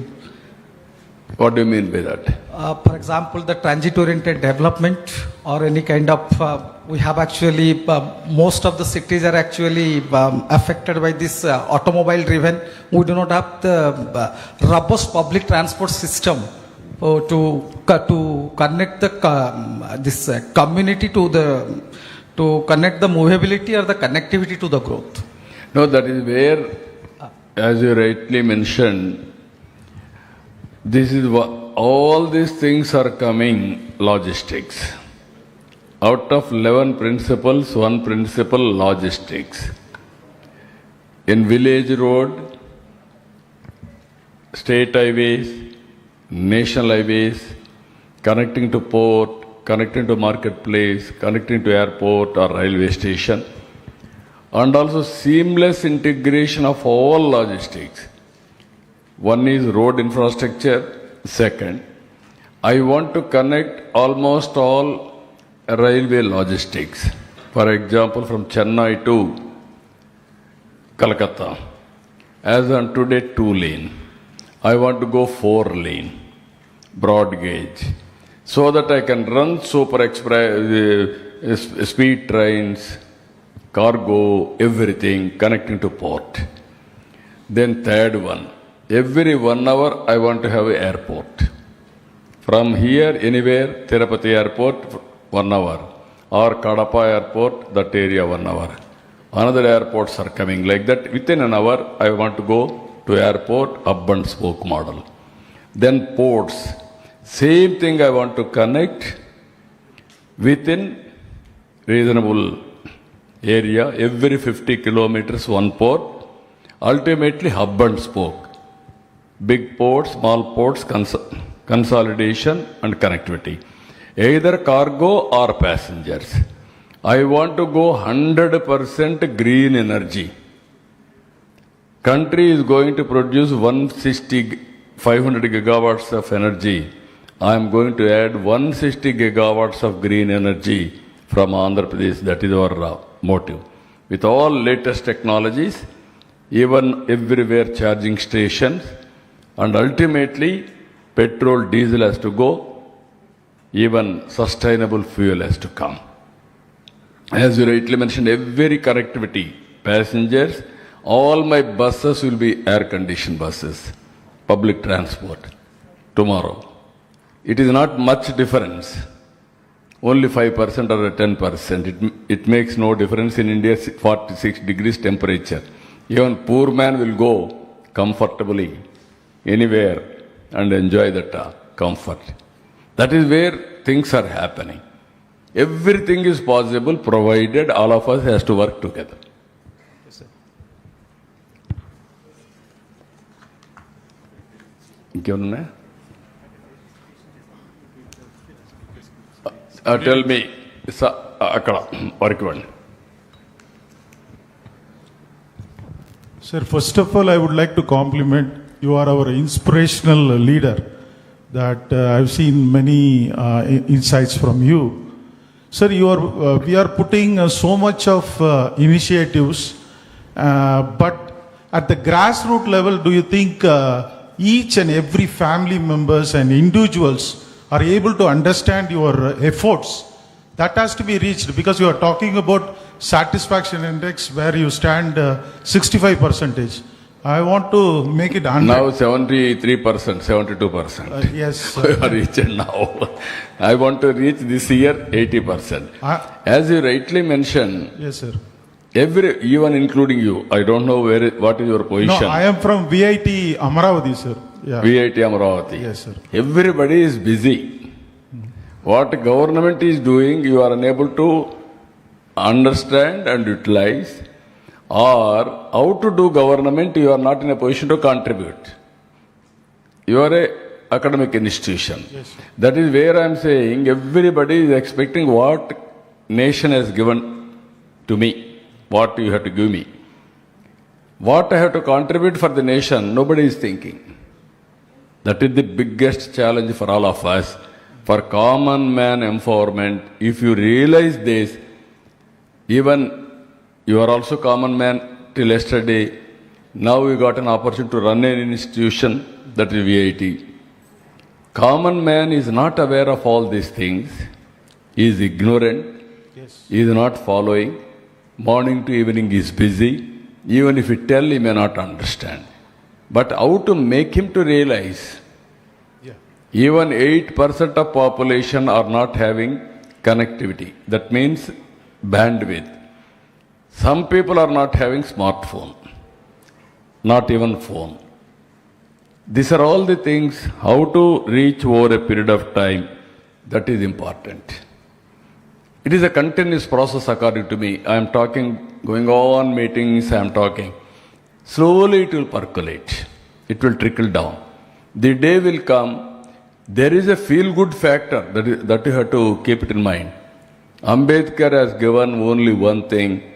What do you mean by that? For example, the transit-oriented development or any kind of, we have actually, most of the cities are actually affected by this automobile driven. We do not have the robust public transport system to connect the this community to connect the movability or the connectivity to the growth. No, that is where, as you rightly mentioned, This is what all these things are coming logistics. Out of 11 principles, one principle logistics. In village road, state highways, national highways, connecting to port, connecting to marketplace, connecting to airport or railway station, and also seamless integration of all logistics. One is road infrastructure. Second, I want to connect almost all railway logistics. For example, from Chennai to Calcutta. As on today, 2-lane. I want to go 4-lane, broad gauge, so that I can run super express, speed trains, cargo, everything connecting to port. Then third one, every 1 hour I want to have an airport. From here, anywhere, Tirupati airport, 1 hour. Or Kadapa airport, that area 1 hour. Another airports are coming like that. Within an hour, I want to go to airport, hub and spoke model. Then ports. Same thing I want to connect within reasonable area. Every 50 kilometers, one port. Ultimately, hub and spoke. Big ports, small ports, consolidation and connectivity. Either cargo or passengers. I want to go 100% green energy. Country is going to produce 500 gigawatts of energy. I am going to add 160 gigawatts of green energy from Andhra Pradesh. That is our motive. With all latest technologies, even everywhere charging stations, and ultimately petrol, diesel has to go, even sustainable fuel has to come. As you rightly mentioned, every connectivity, passengers, all my buses will be air-conditioned buses, public transport, tomorrow. It is not much difference, only 5% or 10%. It makes no difference in India, 46 degrees temperature. Even poor man will go comfortably anywhere and enjoy that comfort. That is where things are happening. Everything is possible provided all of us has to work together. Yes, sir. Tell me, Sir, first of all, I would like to compliment you are our inspirational leader that I've seen many insights from you. Sir, we are putting so much of initiatives, but at the grassroots level, do you think each and every family members and individuals are able to understand your efforts? That has to be reached, because you are talking about satisfaction index where you stand 65%. I want to make it 100. Now 73%, 72%. Yes. We are reached now. I want to reach this year 80%. As you rightly mentioned, yes, sir. Even including you, I don't know what is your position. No, I am from VIT Amaravati, sir. Yeah. VIT Amaravati. Yes, sir. Everybody is busy. What government is doing, you are unable to understand and utilize, or how to do government, you are not in a position to contribute. You are an academic institution. Yes, sir. That is where I am saying everybody is expecting what nation has given to me, what you have to give me. What I have to contribute for the nation, nobody is thinking. That is the biggest challenge for all of us. For common man empowerment, if you realize this, even you are also common man till yesterday, now you got an opportunity to run an institution, that is VIT. Common man is not aware of all these things. He is ignorant. Yes. He is not following. Morning to evening he is busy. Even if you tell, he may not understand. But how to make him to realize? Yeah. Even 8% of population are not having connectivity. That means bandwidth. Some people are not having smartphone, not even phone. These are all the things, how to reach over a period of time, that is important. It is a continuous process according to me. I am talking, going on meetings, I am talking. Slowly it will percolate. It will trickle down. The day will come, there is a feel-good factor that you have to keep it in mind. Ambedkar has given only one thing.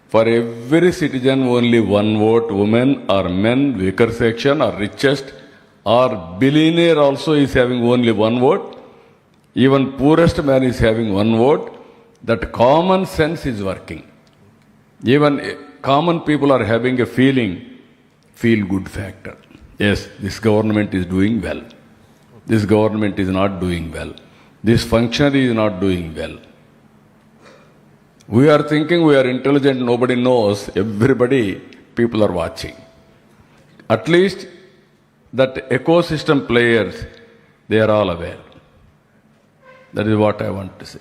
For every citizen, only one vote. Women or men, weaker section or richest or billionaire also is having only one vote. Even poorest man is having one vote. That common sense is working. Even common people are having a feel-good factor. Yes, this government is doing well. This government is not doing well. This functionary is not doing well. We are thinking we are intelligent, nobody knows. Everybody, people are watching. At least that ecosystem players, they are all aware. That is what I want to say.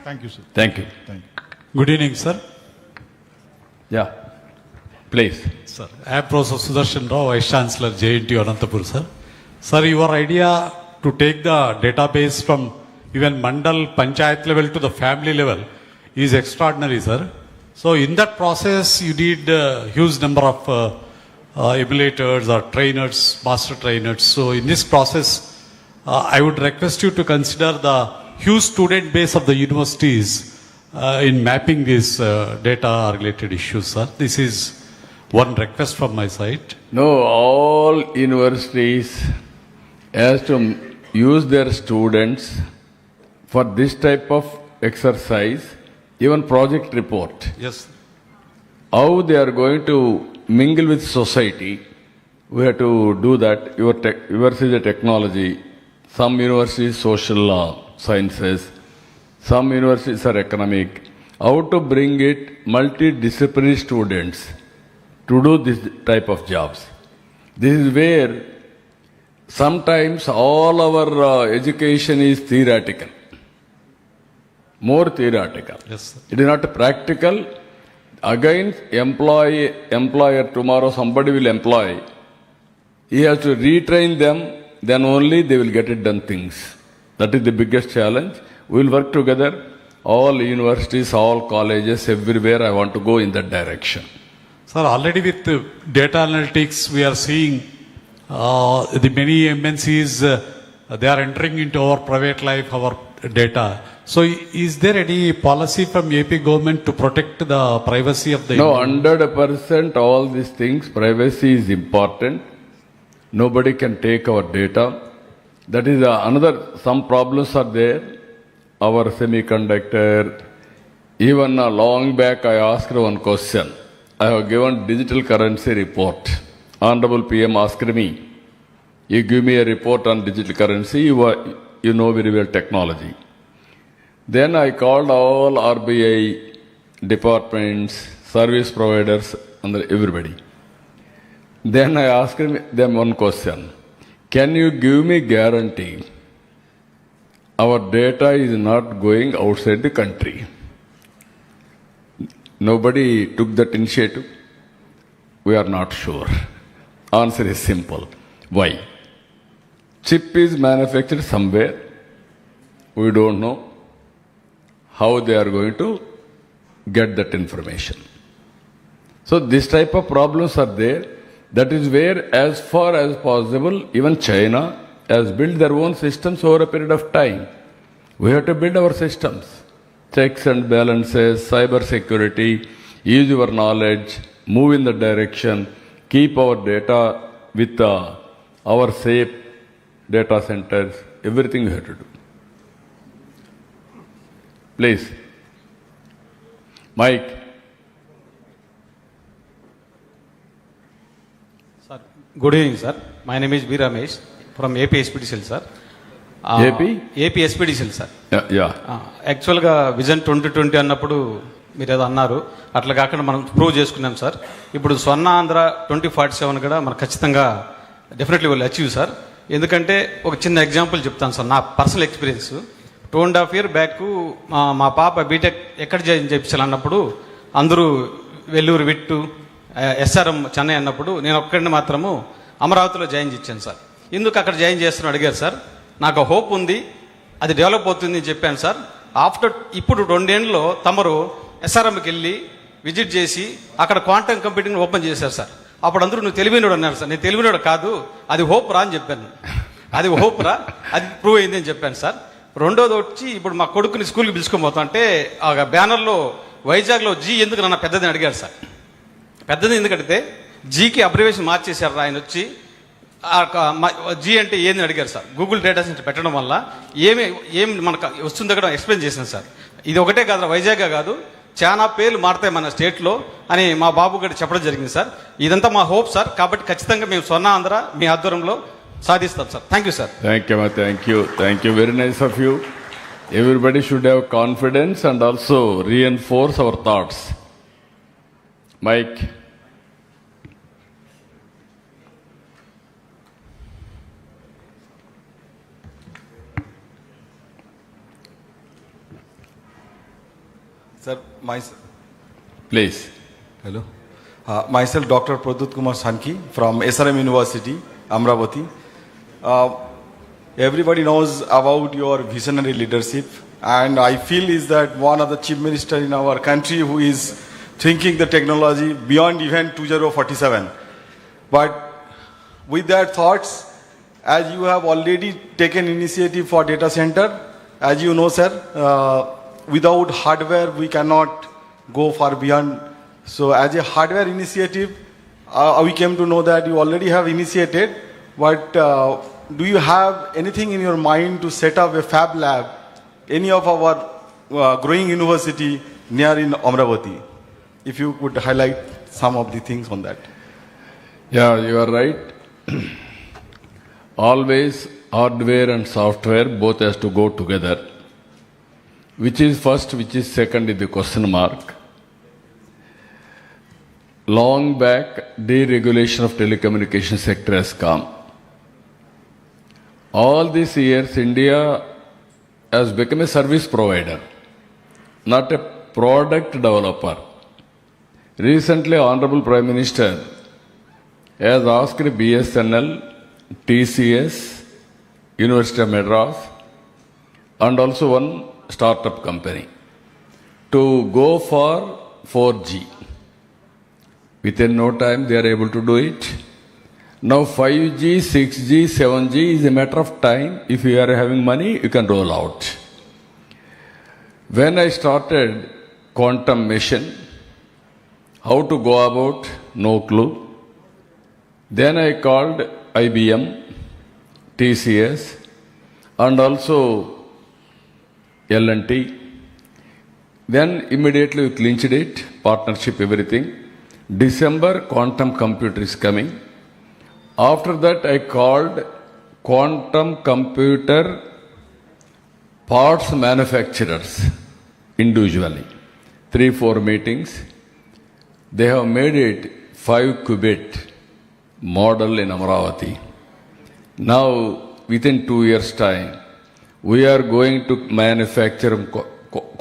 Thank you, sir. Thank you. Thank you. Good evening, sir. Yeah, please. Sir, I am Professor Sudarshan Rao, Vice Chancellor, JNTU Anantapur, sir. Sir, your idea to take the database from even Mandal, Panchayat level to the family level is extraordinary, sir. So in that process, you need a huge number of emulators or trainers, master trainers. So in this process, I would request you to consider the huge student base of the universities in mapping these data related issues, sir. This is one request from my side. No, all universities has to use their students for this type of exercise. Even project report. Yes. How they are going to mingle with society, we have to do that. Yours is a technology. Some universities social sciences. Some universities are economic. How to bring it multidisciplinary students to do this type of jobs. This is where sometimes all our education is theoretical. More theoretical. Yes, sir. It is not practical. Again, employer, tomorrow somebody will employ. He has to retrain them, then only they will get it done things. That is the biggest challenge. We will work together. All universities, all colleges, everywhere I want to go in that direction. Sir, already with data analytics, we are seeing the many MNCs, they are entering into our private life, our data. So is there any policy from AP government to protect the privacy of the... No, 100% all these things, privacy is important. Nobody can take our data. That is some problems are there. Our semiconductor, even long back I asked one question. I have given digital currency report. Honorable PM asked me, you give me a report on digital currency, you know very well technology. Then I called all RBI departments, service providers, and everybody. Then I asked them one question. Can you give me guarantee our data is not going outside the country? Nobody took that initiative. We are not sure. Answer is simple. Why? Chip is manufactured somewhere. We don't know how they are going to get that information. So this type of problems are there. That is where, as far as possible, even China has built their own systems over a period of time. We have to build our systems. Checks and balances, cyber security, use your knowledge, move in the direction, keep our data with our safe data centers, everything we have to do. Please. Mike. Sir, good evening, sir. My name is B. Ramesh from AP SPDCL, sir. AP? AP SPDCL, sir. Yeah. యాక్చువల్గా vision 2020 అన్నప్పుడు మీరు ఏదో అన్నారు, అట్లా కాకుండా మనం prove చేసుకున్నాం sir. ఇప్పుడు స్వర్ణ ఆంధ్ర 2047 కూడా మనకు ఖచ్చితంగా డెఫినెట్లీ విల్ అచీవ్ సార్. ఎందుకంటే ఒక చిన్న ఎగ్జాంపుల్ చెప్తాను సార్, నా పర్సనల్ ఎక్స్పీరియన్స్. 2.5 years బ్యాక్ మా పాప బీటెక్ ఎక్కడ చేయించాలన్నప్పుడు అందరూ వెల్లూరు విట్టు, SRM చెన్నై అన్నప్పుడు నేను ఒక్కడిని మాత్రము అమరావతిలో జాయిన్ చేశాను సార్. ఎందుకు అక్కడ జాయిన్ చేస్తున్నా అడిగారు సార్. నాకు హోప్ ఉంది, అది డెవలప్ అవుతుంది అని చెప్పాను సార్. ఇప్పుడు 2 ఏళ్ళలో తమరు ఎస్ఆర్ఎంకి వెళ్ళి విజిట్ చేసి అక్కడ క్వాంటమ్ కంప్యూటింగ్ ఓపెన్ చేశారు సార్. అప్పుడు అందరూ నువ్వు తెలివినోడు అన్నారు సార్. నేను తెలివినోడు కాదు, అది హోప్ రా అని చెప్పాను. అది హోప్ రా, అది ప్రూవ్ అయింది అని చెప్పాను సార్. రెండోది వచ్చి ఇప్పుడు మా కొడుకుని స్కూల్కి పిలుచుకొని పోతాం అంటే ఆ బ్యానర్లో వైజాగ్లో జీ ఎందుకు నన్ను పెద్దదని అడిగారు సార్. పెద్దది ఎందుకంటే జీకి అబ్రివేషన్ మార్చేశారు ఆయన వచ్చి. జీ అంటే ఏందని అడిగారు సార్. గూగుల్ డేటా సెంటర్ పెట్టడం వల్ల ఏమి మనకు వస్తుందో కూడా ఎక్స్ప్లెయిన్ చేశాను సార్. ఇది ఒకటే కాదు, వైజాగ్ కాదు, చాలా పేర్లు మారుతాయి మన స్టేట్లో అని మా బాబు గారు చెప్పడం జరిగింది సార్. ఇదంతా మా హోప్ సార్. కాబట్టి ఖచ్చితంగా మేము స్వర్ణ ఆంధ్ర మీ ఆధ్వర్యంలో సాధిస్తాం sir. Thank you sir. Thank you very nice of you. Everybody should have confidence and also reinforce our thoughts. Mike. Sir, Please. Hello. Myself, Dr. Pradut Kumar Sanki from SRM University, Amravati. Everybody knows about your visionary leadership, and I feel is that one of the chief minister in our country who is thinking the technology beyond even 2047. But with that thoughts, as you have already taken initiative for data center, as you know, sir, without hardware we cannot go far beyond. So as a hardware initiative, we came to know that you already have initiated, but do you have anything in your mind to set up a fab lab, any of our growing university near in Amravati? If you could highlight some of the things on that. Yeah, you are right. Always hardware and software both has to go together. Which is first, which is second is the question mark. Long back, deregulation of telecommunication sector has come. All these years, India has become a service provider, not a product developer. Recently, Honorable Prime Minister has asked BSNL, TCS, University of Madras, and also one startup company to go for 4G. Within no time, they are able to do it. Now 5G, 6G, 7G is a matter of time. If you are having money, you can roll out. When I started quantum mission, how to go about, no clue. Then I called IBM, TCS, and also L&T. Then immediately we clinched it, partnership, everything. December, quantum computer is coming. After that, I called quantum computer parts manufacturers individually. 3-4 meetings. They have made it 5-qubit model in Amravati. Now, within 2 years' time, we are going to manufacture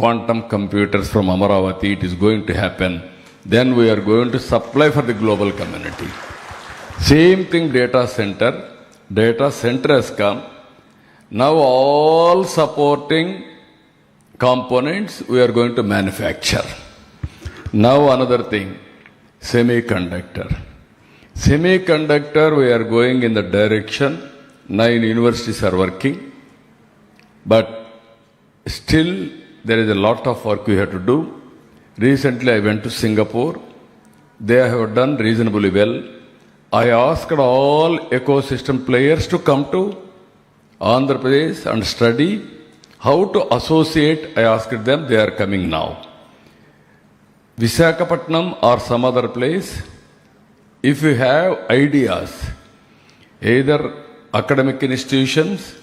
quantum computers from Amravati. It is going to happen. Then we are going to supply for the global community. Same thing, data center. Data center has come. Now all supporting components we are going to manufacture. Now another thing, semiconductor. Semiconductor, we are going in the direction. 9 universities are working. But still there is a lot of work we have to do. Recently I went to Singapore. They have done reasonably well. I asked all ecosystem players to come to Andhra Pradesh and study how to associate. I asked them, they are coming now. Visakhapatnam or some other place, if you have ideas, either academic institutions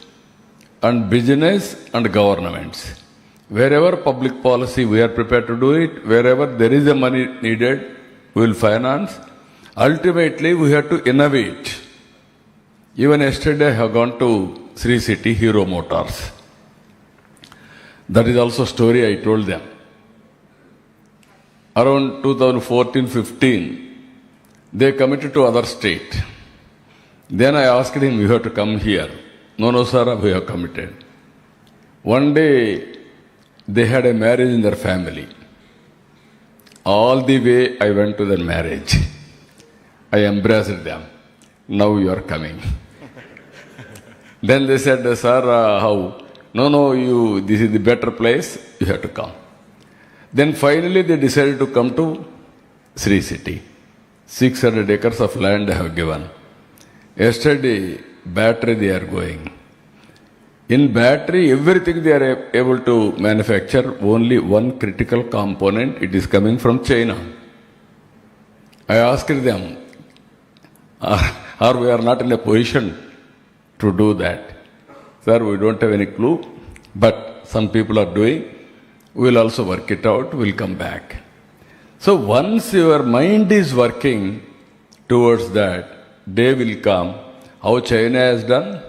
and business and governments, wherever public policy we are prepared to do it, wherever there is a money needed, we will finance. Ultimately, we have to innovate. Even yesterday, I have gone to Sri City, Hero Motors. That is also a story I told them. Around 2014-15, they committed to other state. Then I asked him, you have to come here. No, sir, we have committed. One day, they had a marriage in their family. All the way I went to their marriage. I embraced them. Now you are coming. Then they said, sir, how? No, this is the better place, you have to come. Then finally they decided to come to Sri City. 600 acres of land I have given. Yesterday, battery they are going. In battery, everything they are able to manufacture, only one critical component, it is coming from China. I asked them, or we are not in a position to do that. Sir, we don't have any clue, but some people are doing. We will also work it out, we will come back. So once your mind is working towards that, day will come. How China has done?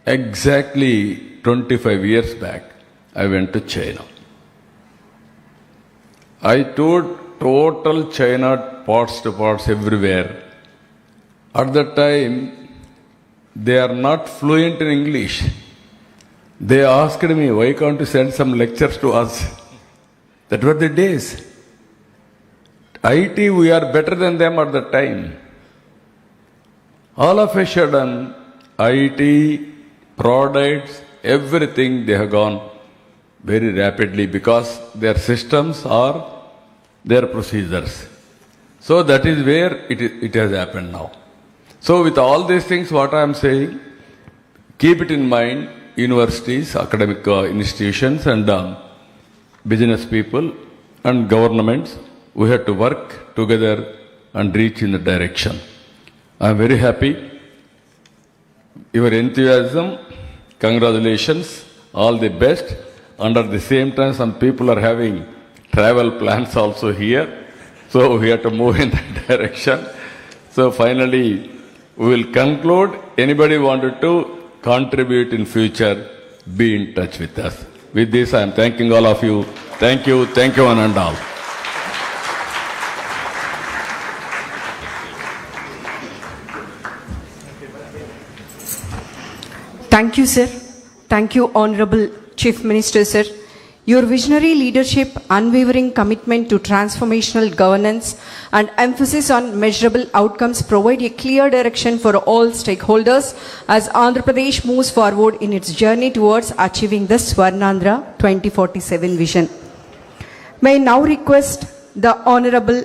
Exactly 25 years back, I went to China. I toured total China, parts to parts, everywhere. At that time, they are not fluent in English. They asked me, why can't you send some lectures to us? That were the days. IT, we are better than them at that time. All of a sudden, IT, products, everything, they have gone very rapidly because their systems are their procedures. So that is where it has happened now. So with all these things, what I am saying, keep it in mind, universities, academic institutions and business people and governments, we have to work together and reach in the direction. I am very happy. Your enthusiasm, congratulations, all the best. Under the same time, some people are having travel plans also here. So we have to move in that direction. So finally, we will conclude. Anybody wanted to contribute in future, be in touch with us. With this, I am thanking all of you. Thank you one and all. Thank you, sir. Thank you, Honorable Chief Minister, sir. Your visionary leadership, unwavering commitment to transformational governance, and emphasis on measurable outcomes provide a clear direction for all stakeholders as Andhra Pradesh moves forward in its journey towards achieving the Swarnandhra 2047 vision. May I now request the Honorable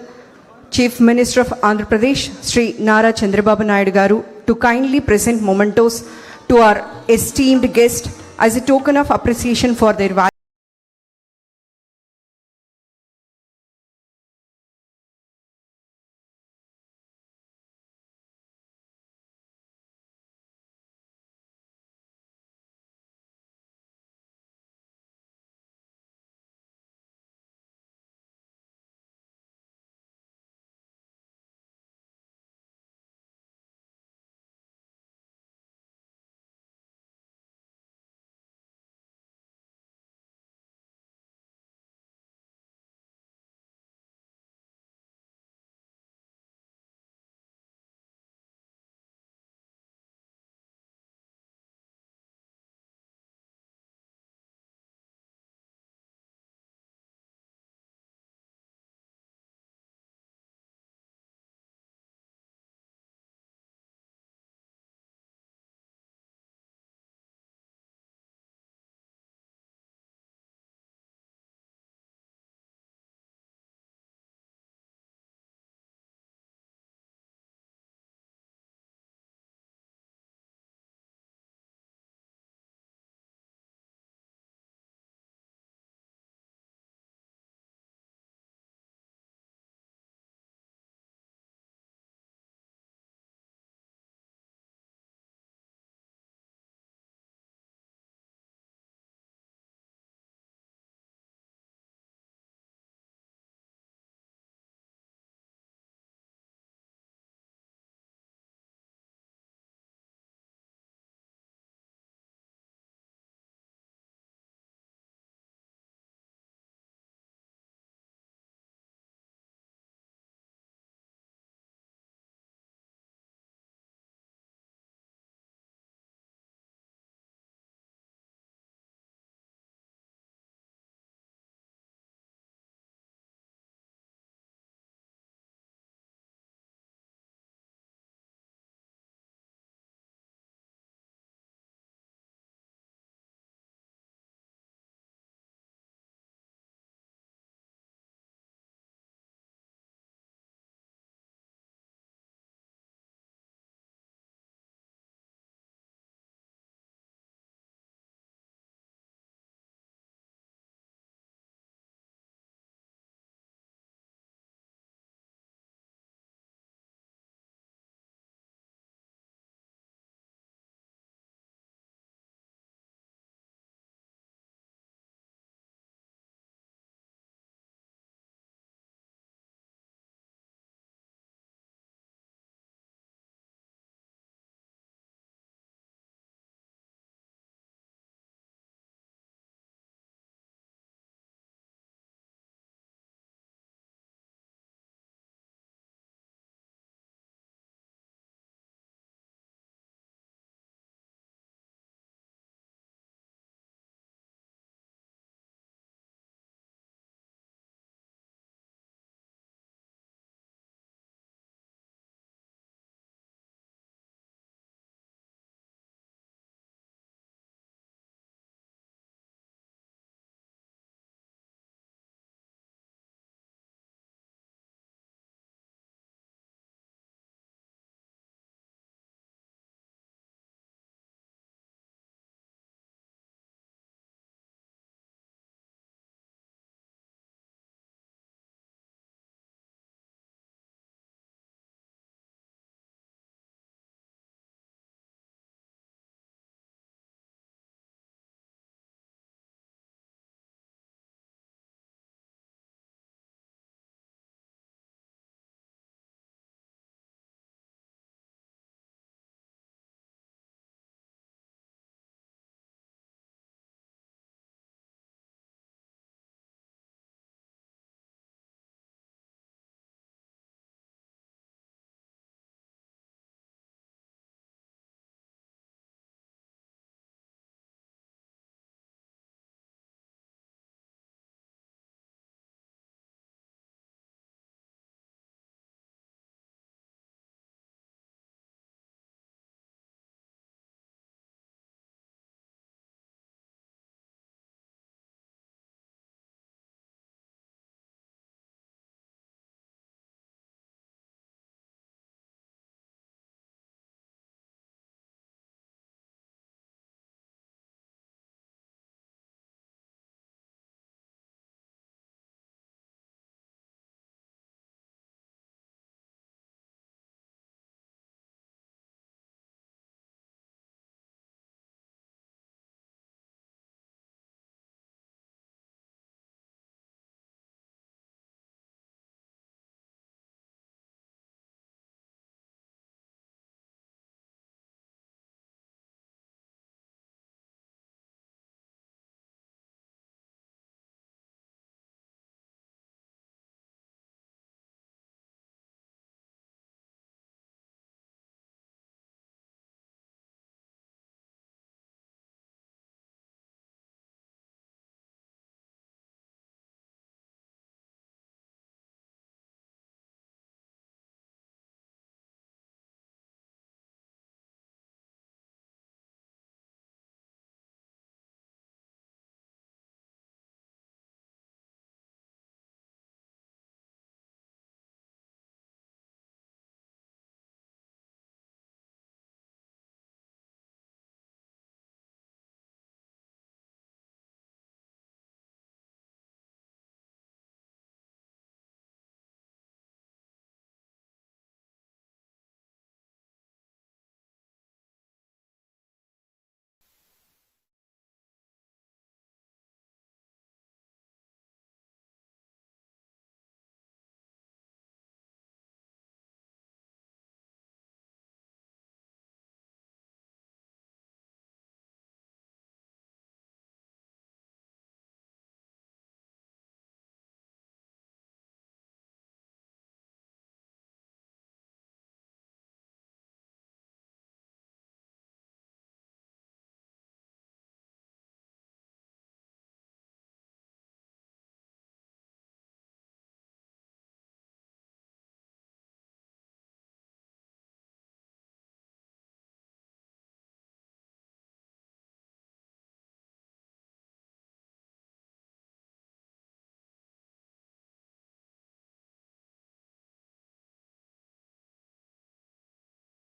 Chief Minister of Andhra Pradesh, Sri Nara Chandrababu Naidu Garu, to kindly present mementos to our esteemed guest as a token of appreciation for their